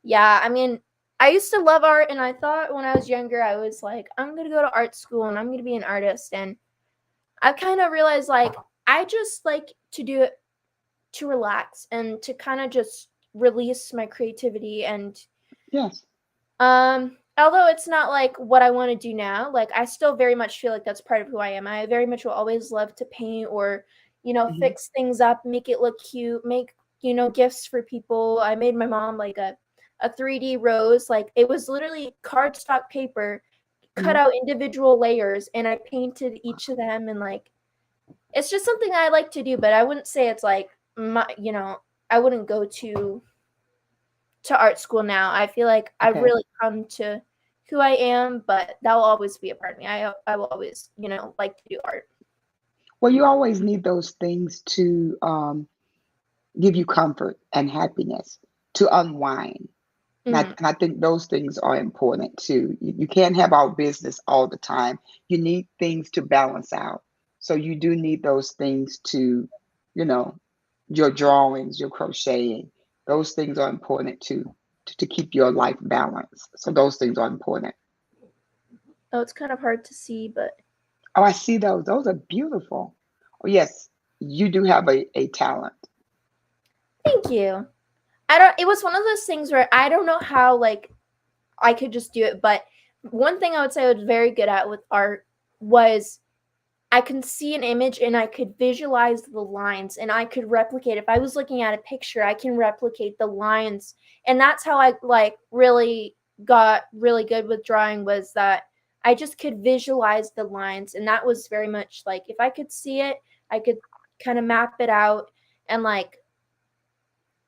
yeah, I mean, I used to love art, and I thought when I was younger, I was like, I'm gonna go to art school and I'm gonna be an artist. And I kind of realized, like, I just like to do it to relax and to kind of just release my creativity. And Yes. although it's not like what I want to do now, like I still very much feel like that's part of who I am. I very much will always love to paint, or, Mhm. fix things up, make it look cute, make, gifts for people. I made my mom like a 3D rose. Like, it was literally cardstock paper, cut Mhm. out individual layers, and I painted each of them. And like, it's just something I like to do, but I wouldn't say it's like I wouldn't go to art school now. I feel like I've Okay. really come to who I am, but that will always be a part of me. I will always, like to do art. Well, you always need those things to give you comfort and happiness, to unwind. Mhm. And I think those things are important too. You can't have all business all the time. You need things to balance out. So you do need those things to, you know, your drawings, your crocheting. Those things are important to keep your life balanced. So those things are important. Oh, it's kind of hard to see, but Oh, I see those. Those are beautiful. Oh, yes, you do have a talent. thank you. I don't It was one of those things where I don't know how, like, I could just do it, but one thing I would say I was very good at with art was I can see an image and I could visualize the lines, and I could replicate. If I was looking at a picture, I can replicate the lines. And that's how I, like, really got really good with drawing, was that I just could visualize the lines. And that was very much like, if I could see it, I could kind of map it out. And like,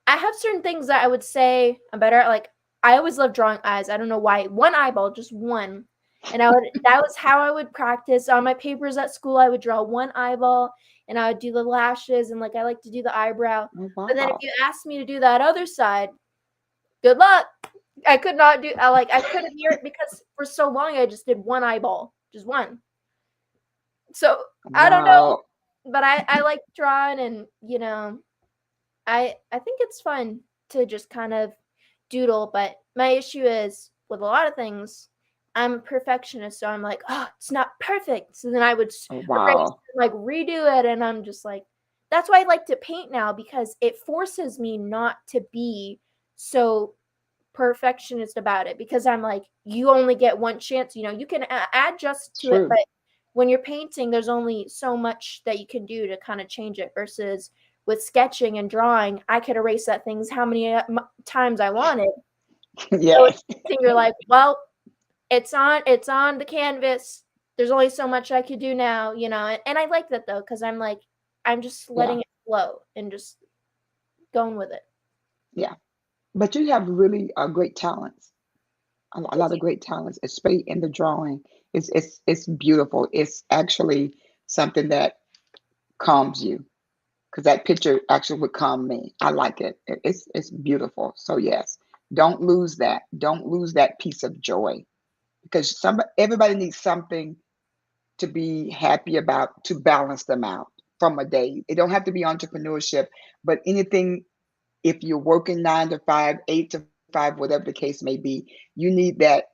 I have certain things that I would say I'm better at. Like, I always love drawing eyes. I don't know why. One eyeball, just one. And that was how I would practice. On my papers at school, I would draw one eyeball, and I would do the lashes, and like I like to do the eyebrow. Oh, But then if wow. you asked me to do that other side, good luck. I could not do I couldn't hear it because for so long I just did one eyeball, just one. So I don't know, Wow. but I like drawing. And I think it's fun to just kind of doodle. But my issue is with a lot of things, I'm a perfectionist, so I'm like, oh, it's not perfect. So then I would Oh, erase wow. and like redo it, and I'm just like, that's why I like to paint now, because it forces me not to be so perfectionist about it, because I'm like, you only get one chance. You can adjust to it, True. but when you're painting, there's only so much that you can do to kind of change it. Versus with sketching and drawing, I could erase that things how many times I wanted. So with Yes. painting, you're like, well, it's on the canvas. There's only so much I could do now, and I like that though, because I'm like, I'm just Yeah. letting it flow and just going with it. Yeah. But you have really great talents. A Thank lot of you. great talents, especially in the drawing. It's beautiful. It's actually something that calms you because that picture actually would calm me. I like it. It's beautiful. So yes, don't lose that. Don't lose that piece of joy because everybody needs something to be happy about to balance them out from a day. It don't have to be entrepreneurship, but anything. If you're working 9 to 5, 8 to 5, whatever the case may be, you need that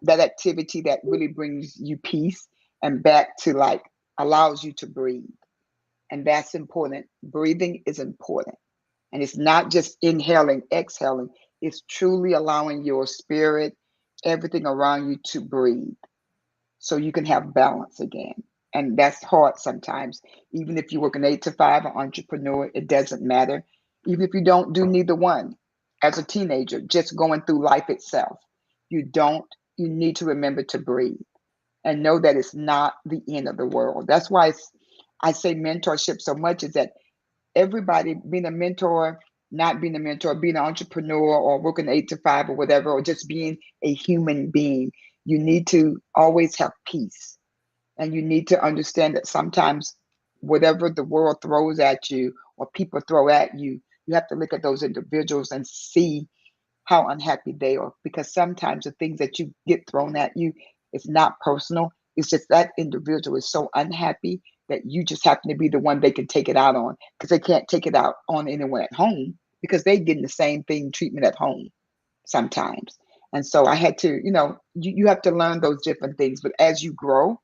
activity that really brings you peace and back to like allows you to breathe. And that's important. Breathing is important. And it's not just inhaling, exhaling, it's truly allowing your spirit, everything around you to breathe so you can have balance again. And that's hard sometimes. Even if you work an 8 to 5, an entrepreneur, it doesn't matter. Even if you don't do neither one, as a teenager, just going through life itself, you don't, you need to remember to breathe and know that it's not the end of the world. That's why I say mentorship so much is that everybody being a mentor, not being a mentor, being an entrepreneur or working 8 to 5 or whatever, or just being a human being, you need to always have peace. And you need to understand that sometimes whatever the world throws at you or people throw at you, you have to look at those individuals and see how unhappy they are. Because sometimes the things that you get thrown at you, it's not personal. It's just that individual is so unhappy that you just happen to be the one they can take it out on because they can't take it out on anyone at home because they getting the same thing treatment at home sometimes. And so I had to, you have to learn those different things. But as you grow,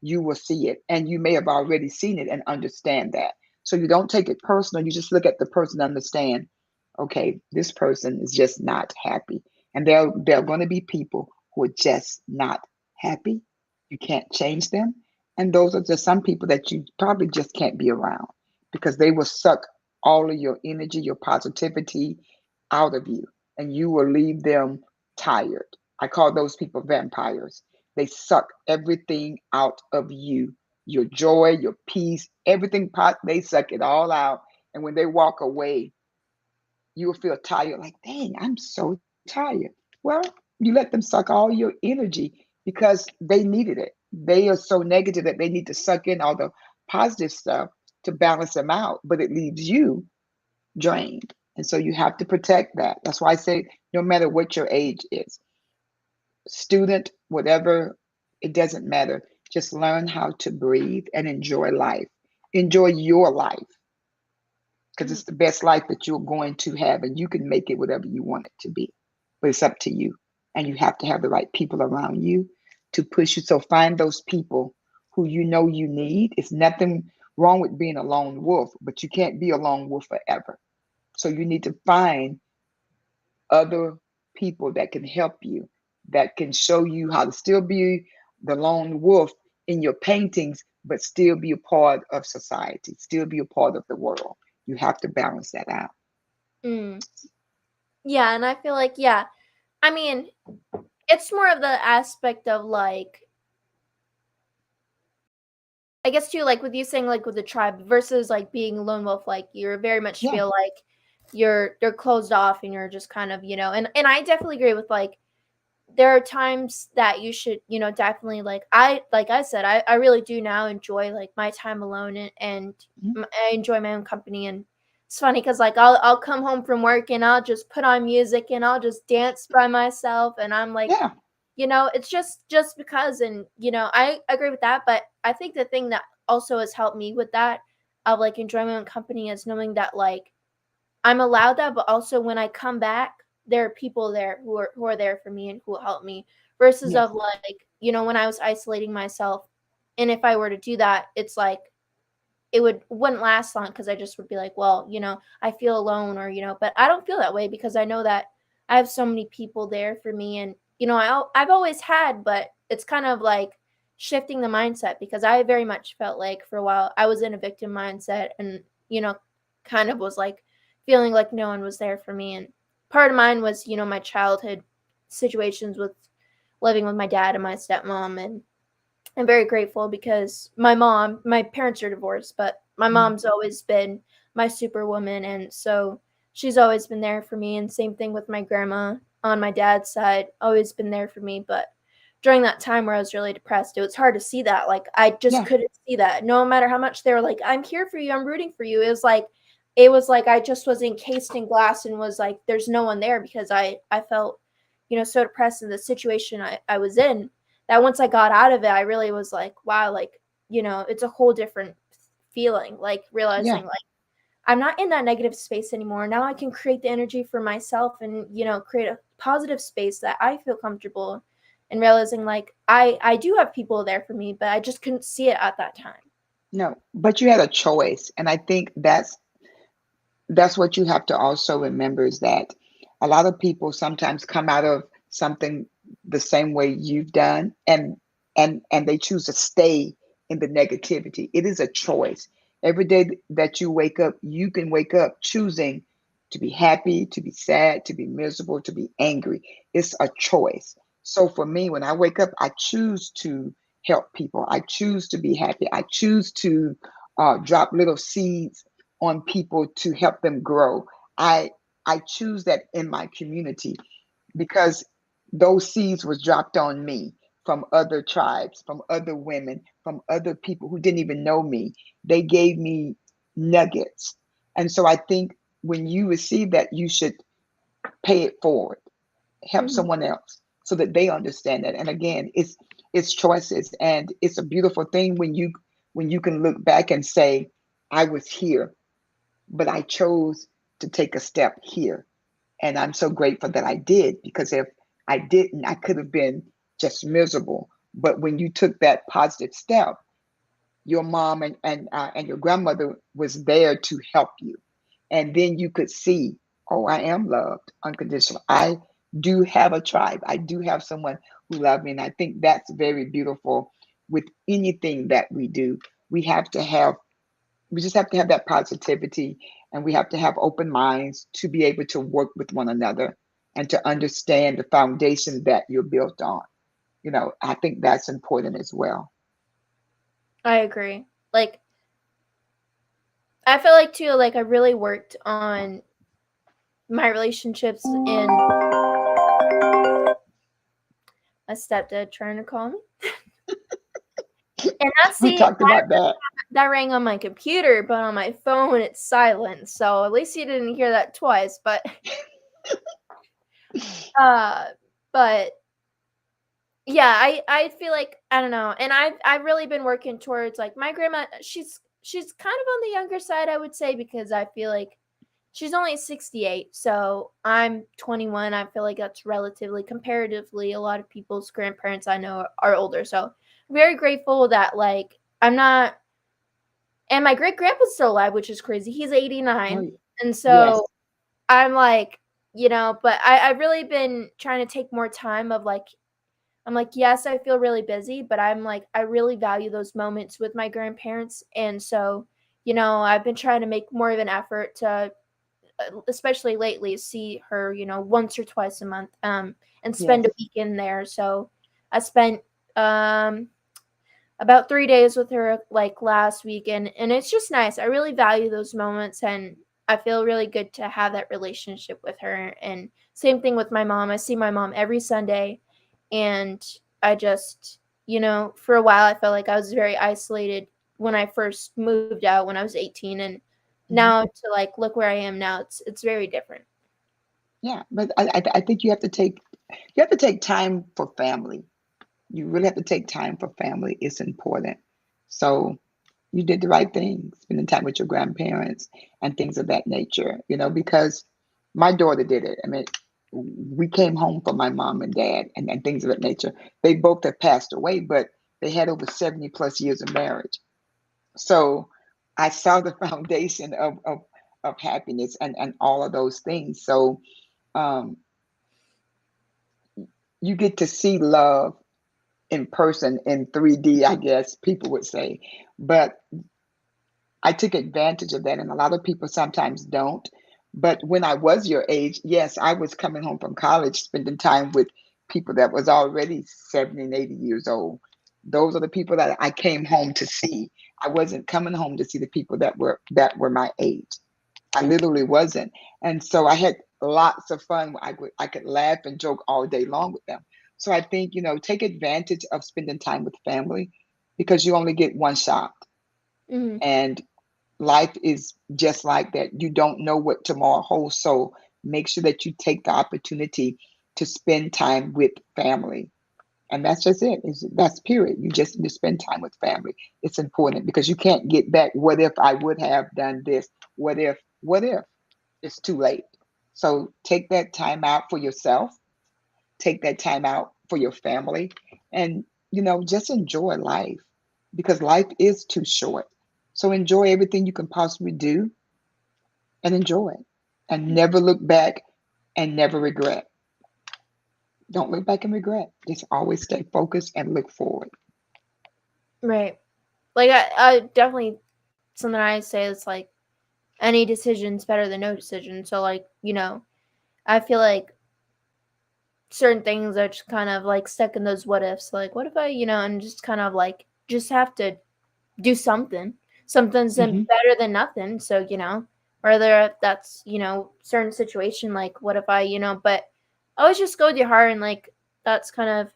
you will see it. And you may have already seen it and understand that. So you don't take it personal. You just look at the person and understand, okay, this person is just not happy. And there are going to be people who are just not happy. You can't change them. And those are just some people that you probably just can't be around because they will suck all of your energy, your positivity out of you, and you will leave them tired. I call those people vampires. They suck everything out of you, your joy, your peace, everything. They suck it all out. And when they walk away, you will feel tired, like, dang, I'm so tired. Well, you let them suck all your energy because they needed it. They are so negative that they need to suck in all the positive stuff to balance them out, but it leaves you drained. And so you have to protect that. That's why I say no matter what your age is, student, whatever, it doesn't matter. Just learn how to breathe and enjoy life. Enjoy your life because Mm. it's the best life that you're going to have, and you can make it whatever you want it to be. But it's up to you. And you have to have the right people around you to push you. So find those people who you know you need. It's nothing wrong with being a lone wolf, but you can't be a lone wolf forever. So you need to find other people that can help you, that can show you how to still be the lone wolf in your paintings, but still be a part of society, still be a part of the world. You have to balance that out. Mm. Yeah, and I feel like, yeah, I mean, it's more of the aspect of like, I guess too, like with you saying like with the tribe versus like being a lone wolf, like you're very much Yeah, feel like you're closed off and you're just kind of, and I definitely agree with like there are times that you should, definitely like I said, I really do now enjoy like my time alone and mhm, I enjoy my own company. And it's funny because like I'll come home from work and I'll just put on music and I'll just dance by myself and I'm like, yeah, it's just because. And I agree with that, but I think the thing that also has helped me with that of like enjoying my own company is knowing that like I'm allowed that, but also when I come back, there are people there who are there for me and who will help me. Versus yes, of like, when I was isolating myself, and if I were to do that, it's like wouldn't last long because I just would be like, well, I feel alone or but I don't feel that way because I know that I have so many people there for me. And I've always had, but it's kind of like shifting the mindset because I very much felt like for a while I was in a victim mindset and kind of was like feeling like no one was there for me. And part of mine was my childhood situations with living with my dad and my stepmom. And I'm very grateful because my parents are divorced, but my mm, mom's always been my superwoman. And so she's always been there for me. And same thing with my grandma on my dad's side, always been there for me. But during that time where I was really depressed, it was hard to see that. Like, I just yeah, couldn't see that. No matter how much they were like, I'm here for you, I'm rooting for you. It was like I just was encased in glass and was like, there's no one there because I felt, so depressed in the situation I was in that once I got out of it, I really was like, wow, like, it's a whole different feeling, like yeah, realizing like I'm not in that negative space anymore. Now I can create the energy for myself and, create a positive space that I feel comfortable and realizing like I do have people there for me, but I just couldn't see it at that time. No, but you had a choice. And I think that's what you have to also remember is that a lot of people sometimes come out of something the same way you've done, and they choose to stay in the negativity. It is a choice. Every day that you wake up, you can wake up choosing to be happy, to be sad, to be miserable, to be angry. It's a choice. So for me, when I wake up, I choose to help people. I choose to be happy. I choose to drop little seeds on people to help them grow. I I choose that in my community because those seeds was dropped on me from other tribes, from other women, from other people who didn't even know me. They gave me nuggets. And so I think when you receive that, you should pay it forward, help Hmm. someone else so that they understand that. And again, it's choices, and it's a beautiful thing when you can look back and say, I was here, but I chose to take a step here. And I'm so grateful that I did, because if I didn't, I could have been just miserable. But when you took that positive step, your mom and your grandmother was there to help you. And then you could see, oh, I am loved unconditional. I do have a tribe. I do have someone who loves me. And I think that's very beautiful with anything that we do. We have to have we just have to have that positivity, and we have to have open minds to be able to work with one another and to understand the foundation that you're built on. I think that's important as well. I agree. Like, I feel like too, like I really worked on my relationships and my stepdad trying to call me. And I We see talked about that. that rang on my computer, but on my phone it's silent. So at least you didn't hear that twice. Uh but yeah, I feel like I don't know. And I've really been working towards like my grandma, she's kind of on the younger side, I would say, because I feel like she's only 68, so I'm 21. I feel like that's relatively, comparatively, a lot of people's grandparents I know are older. So I'm very grateful that like I'm not, and my great grandpa's still alive, which is crazy. He's Oh, 89. And yes. so I'm like, but I've really been trying to take more time of like, I'm like, yes, I feel really busy, but I'm like, I really value those moments with my grandparents. And so, I've been trying to make more of an effort to, especially lately, see her, once or twice a month, and spend a Yes. week in there. So I spent um, about 3 days with her like last weekend, and it's just nice. I really value those moments, and I feel really good to have that relationship with her. And same thing with my mom. I see my mom every Sunday, and I just, for a while I felt like I was very isolated when I first moved out when I was 18, and Mhm. now to like look where I am now, it's very different. Yeah, but I think you have to take time for family. You really have to take time for family. It's important. So you did the right thing, spending time with your grandparents and things of that nature, because my daughter did it. I mean, we came home from my mom and dad and things of that nature. They both have passed away, but they had over 70 plus years of marriage. So I saw the foundation of happiness and all of those things. So um, you get to see love in person in 3D, I guess people would say. But I took advantage of that, and a lot of people sometimes don't. But when I was your age, yes, I was coming home from college, spending time with people that was already 70 and 80 years old. Those are the people that I came home to see. I wasn't coming home to see the people that were my age. I literally wasn't. And so I had lots of fun. I could laugh and joke all day long with them. So I think, take advantage of spending time with family, because you only get one shot. Hmm. And life is just like that. You don't know what tomorrow holds. So make sure that you take the opportunity to spend time with family. And that's just it. That's period. You spend time with family. It's important because you can't get back. What if I would have done this? What if it's too late? So take that time out for yourself. Take that time out for your family, and just enjoy life, because life is too short. So enjoy everything you can possibly do and enjoy it. And never look back and never regret. Don't look back and regret. Just always stay focused and look forward. Right. Like I definitely something I say is like any decision's better than no decision. So like, I feel like certain things are just kind of like stuck in those what ifs. Like what if I, and just kind of like just have to do something. Something's Hmm. better than nothing. So, whether that's, certain situation, like what if I, but always just go with your heart. And like that's kind of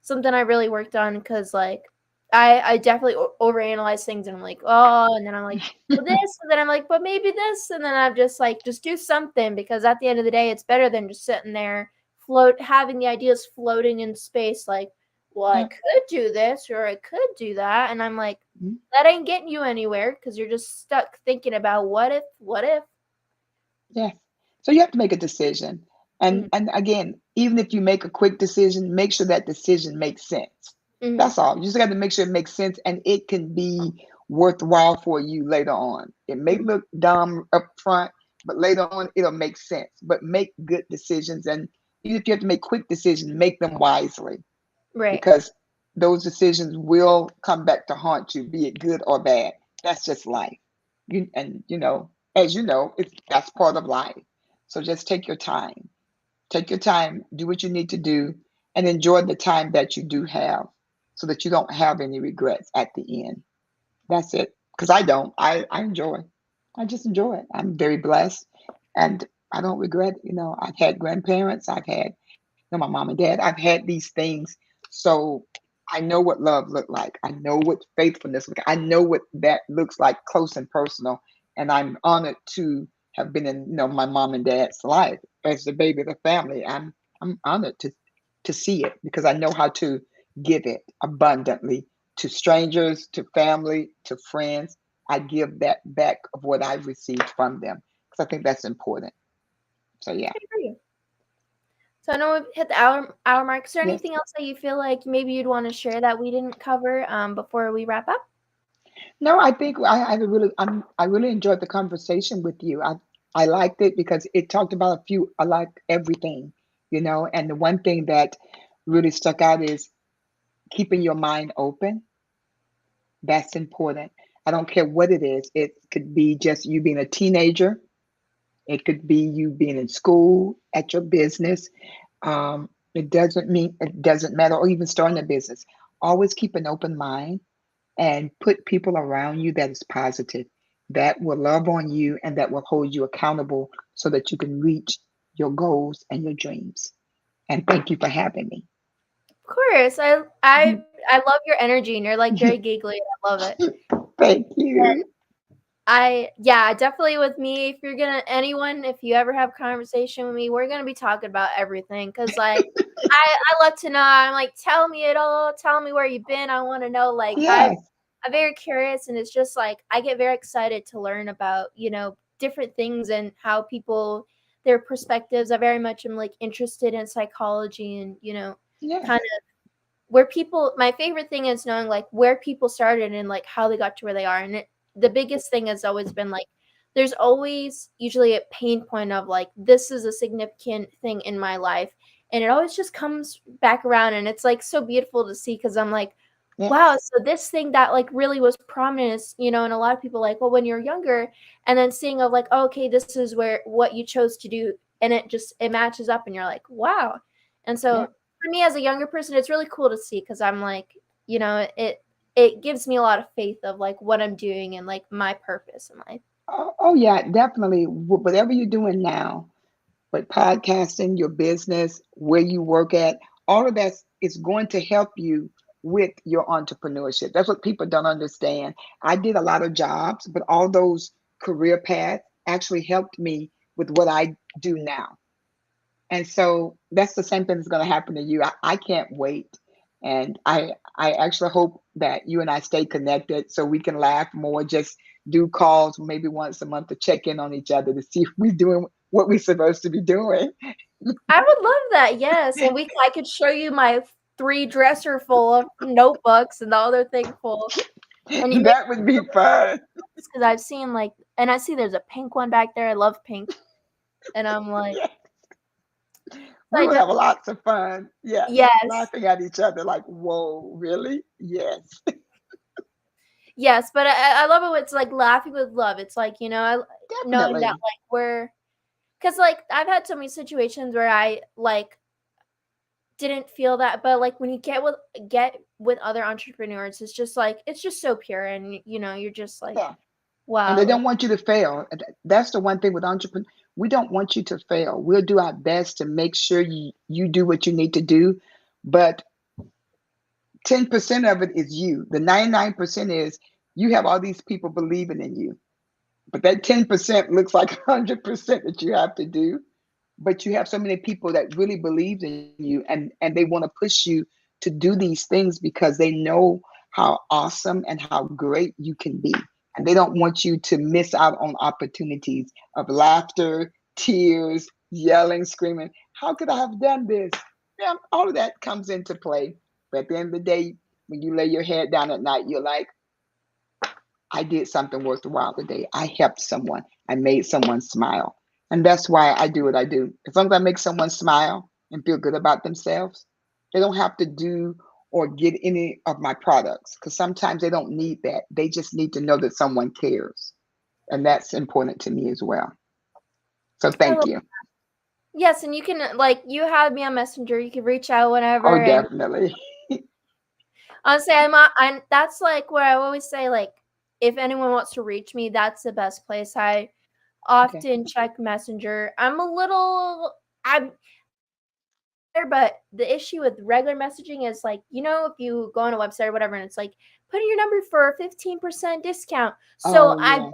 something I really worked on because like I definitely overanalyze things and I'm like, oh, and then I'm like, well, this, and then I'm like, but maybe this, and then I'm just like, just do something because at the end of the day, it's better than just sitting there having the ideas floating in space, like, well, I Yeah. could do this or I could do that, and I'm like, Mhm. that ain't getting you anywhere because you're just stuck thinking about what if. Yes. So you have to make a decision. Mm, And again, even if you make a quick decision, make sure that decision makes sense. mm, That's all. You just got to make sure it makes sense and it can be worthwhile for you later on. It may mm, look dumb up front, but later on it'll make sense. But make good decisions, and even if you have to make quick decisions, make them wisely, right. because those decisions will come back to haunt you, be it good or bad. That's just life. As you know, that's part of life. So just take your time. Take your time, do what you need to do, and enjoy the time that you do have so that you don't have any regrets at the end. That's it. Because I don't. I enjoy. I just enjoy it. I'm very blessed and I don't regret, I've had grandparents, I've had my mom and dad. I've had these things. So I know what love looked like. I know what faithfulness looked like. I know what that looks like close and personal. And I'm honored to have been in, my mom and dad's life as the baby of the family. I'm honored to see it because I know how to give it abundantly to strangers, to family, to friends. I give that back of what I've received from them because I think that's important. So yeah, I agree. So I know we've hit the hour mark. Is there yes. anything else that you feel like maybe you'd want to share that we didn't cover before we wrap up? No, I think I really enjoyed the conversation with you. I liked it because it talked about I like everything, and the one thing that really stuck out is keeping your mind open. That's important. I don't care what it is. It could be just you being a teenager. It could be you being in school, at your business. It doesn't matter, or even starting a business. Always keep an open mind and put people around you that is positive, that will love on you and that will hold you accountable so that you can reach your goals and your dreams. And thank you for having me. Of course. I love your energy and you're like very giggly. I love it. Thank you. Yeah, definitely with me. If you're gonna anyone, if you ever have conversation with me, we're gonna be talking about everything. Cause like I love to know. I'm like, tell me it all. Tell me where you've been. I want to know. Like Yes, I'm very curious, and it's just like I get very excited to learn about different things and how people their perspectives. I very much am like interested in psychology and kind yes, of where people my favorite thing is knowing like where people started and like how they got to where they are and the biggest thing has always been like there's always usually a pain point of like this is a significant thing in my life and it always just comes back around and it's like so beautiful to see because I'm like wow, yes, so this thing that like really was prominent is, and a lot of people like well when you're younger and then seeing of like oh, okay this is where what you chose to do and it matches up and you're like wow. And so yeah. for me as a younger person, it's really cool to see because I'm like, it gives me a lot of faith of like what I'm doing and like my purpose in life. Oh, yeah, definitely. Whatever you're doing now, but podcasting, your business, where you work at, all of that is going to help you with your entrepreneurship. That's what people don't understand. I did a lot of jobs, but all those career paths actually helped me with what I do now. And so that's the same thing that's going to happen to you. I can't wait. And I actually hope that you and I stay connected so we can laugh more, just do calls maybe once a month to check in on each other to see if we're doing what we're supposed to be doing. I would love that, yes. And I could show you my three dresser full of notebooks and the other thing full. And it makes That would be fun. because I've seen like, and I see there's a pink one back there. I love pink, and I'm like, Yeah. so We I would just have lots of fun. Yes. yes, Laughing at each other like, whoa, really? Yes. yes, but I love it when it's like laughing with love. It's like knowing that Definitely. like because like I've had so many situations where I like didn't feel that, but like when you get with other entrepreneurs, it's just so pure, and you're just like, Yeah. And they wow, like don't want you to fail. That's the one thing with entrepreneurs. We don't want you to fail. We'll do our best to make sure you do what you need to do. But 10% of it is you. The 99% is you have all these people believing in you. But that 10% looks like 100% that you have to do. But you have so many people that really believe in you, and they want to push you to do these things because they know how awesome and how great you can be. And they don't want you to miss out on opportunities of laughter, tears, yelling, screaming, how could I have done this? Yeah, all of that comes into play. But at the end of the day, when you lay your head down at night, you're like, I did something worthwhile today. I helped someone. I made someone smile. And that's why I do what I do. As long as I make someone smile and feel good about themselves, they don't have to do or get any of my products because sometimes they don't need that. They just need to know that someone cares. And that's important to me as well. So I thank love you. yes, and you can like you have me on Messenger. You can reach out Oh, whenever, and definitely. honestly, I'm that's like where I always say like if anyone wants to reach me, that's the best place. I Okay. often check Messenger. I'm there, but the issue with regular messaging is like, if you go on a website or whatever and it's like, put in your number for a 15% discount. So Oh, I've yes.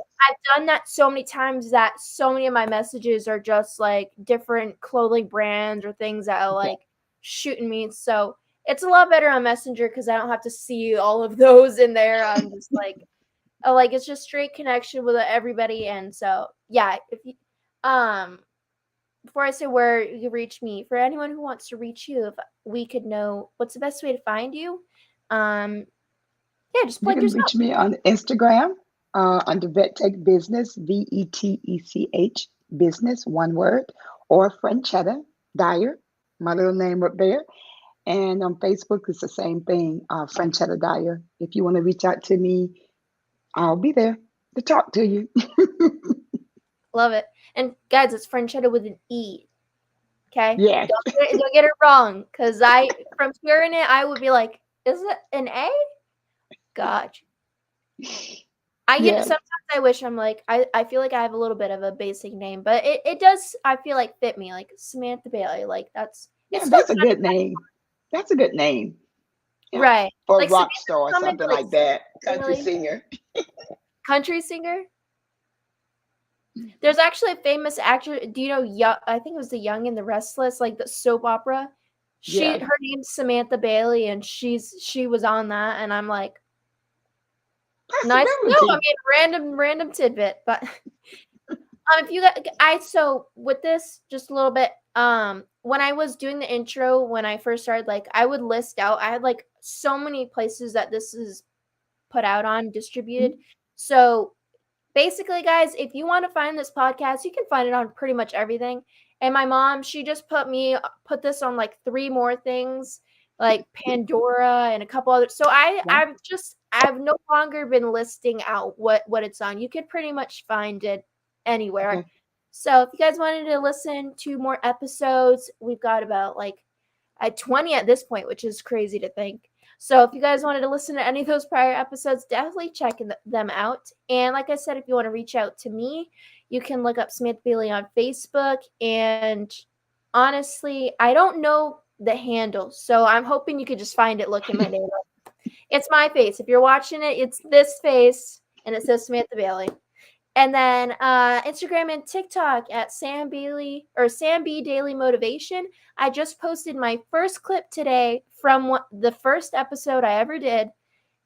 done that so many times that so many of my messages are just like different clothing brands or things that are Okay. like shooting me. So it's a lot better on Messenger because I don't have to see all of those in there. I'm just like, oh, like it's just straight connection with everybody. And so yeah, if you before I say where you can reach me, for anyone who wants to reach you, if we could know what's the best way to find you, um, yeah, just You plug can yourself. reach me on Instagram under VetTech Business, VETECH Business, one word, or Franchetta Dyer, my little name up there. And on Facebook, it's the same thing, Franchetta Dyer. If you want to reach out to me, I'll be there to talk to you. Love it. And guys, it's Franchetta with an E. Okay, Yes. don't get it wrong, because from hearing it, I would be like, is it an A? God, Yes. sometimes I wish I'm like I feel like I have a little bit of a basic name, but it does I feel like fit me like Samantha Bailey. Like it's Yeah, still that's a good name. That's a good name. Yeah. right. For a Like rock Samantha star or Summit, something like like that. Country Bailey, singer. country singer. There's actually a famous actor. Do you know? I think it was The Young and the Restless, like the soap opera. Yes. Her name's Samantha Bailey, and she was on that, and I'm like, nice to know. I Possibility. mean, random tidbit, but if you got, so with this, just a little bit. When I was doing the intro, when I first started, like I would list out. I had like so many places that this is put out on distributed. Mhm. So basically, guys, if you want to find this podcast, you can find it on pretty much everything. And my mom, she just put this on like three more things, like Pandora and a couple others. So Okay. I've no longer been listing out what it's on. You can pretty much find it anywhere. Okay. So if you guys wanted to listen to more episodes, we've got about like at 20 at this point, which is crazy to think. So if you guys wanted to listen to any of those prior episodes, definitely check them out. And like I said, if you want to reach out to me, you can look up Samantha Bailey on Facebook. And honestly, I don't know the handle, so I'm hoping you could just find it looking my name up. It's my face. If you're watching it, it's this face, and it says Samantha Bailey. And then Instagram and TikTok at Sam Bailey or Sam B Daily Motivation. I just posted my first clip today from the first episode I ever did.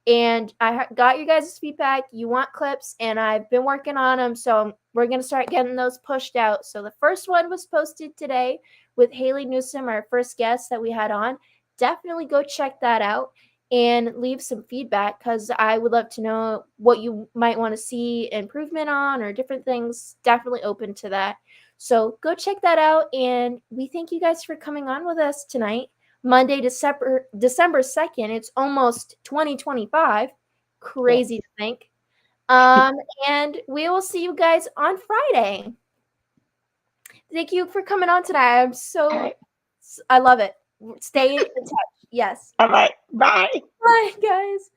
And I got your guys' feedback. You want clips, and I've been working on them. So we're going to start getting those pushed out. So the first one was posted today with Haley Newsom, our first guest that we had on. Definitely go check that out. and leave some feedback, because I would love to know what you might want to see improvement on or different things. Definitely open to that. So go check that out. And we thank you guys for coming on with us tonight. Monday, December 2nd. It's almost 2025. Crazy Yes. to think. Um, and we will see you guys on Friday. Thank you for coming on tonight. All right. I love it. Stay in touch. Yes. All right. Bye. Bye, guys.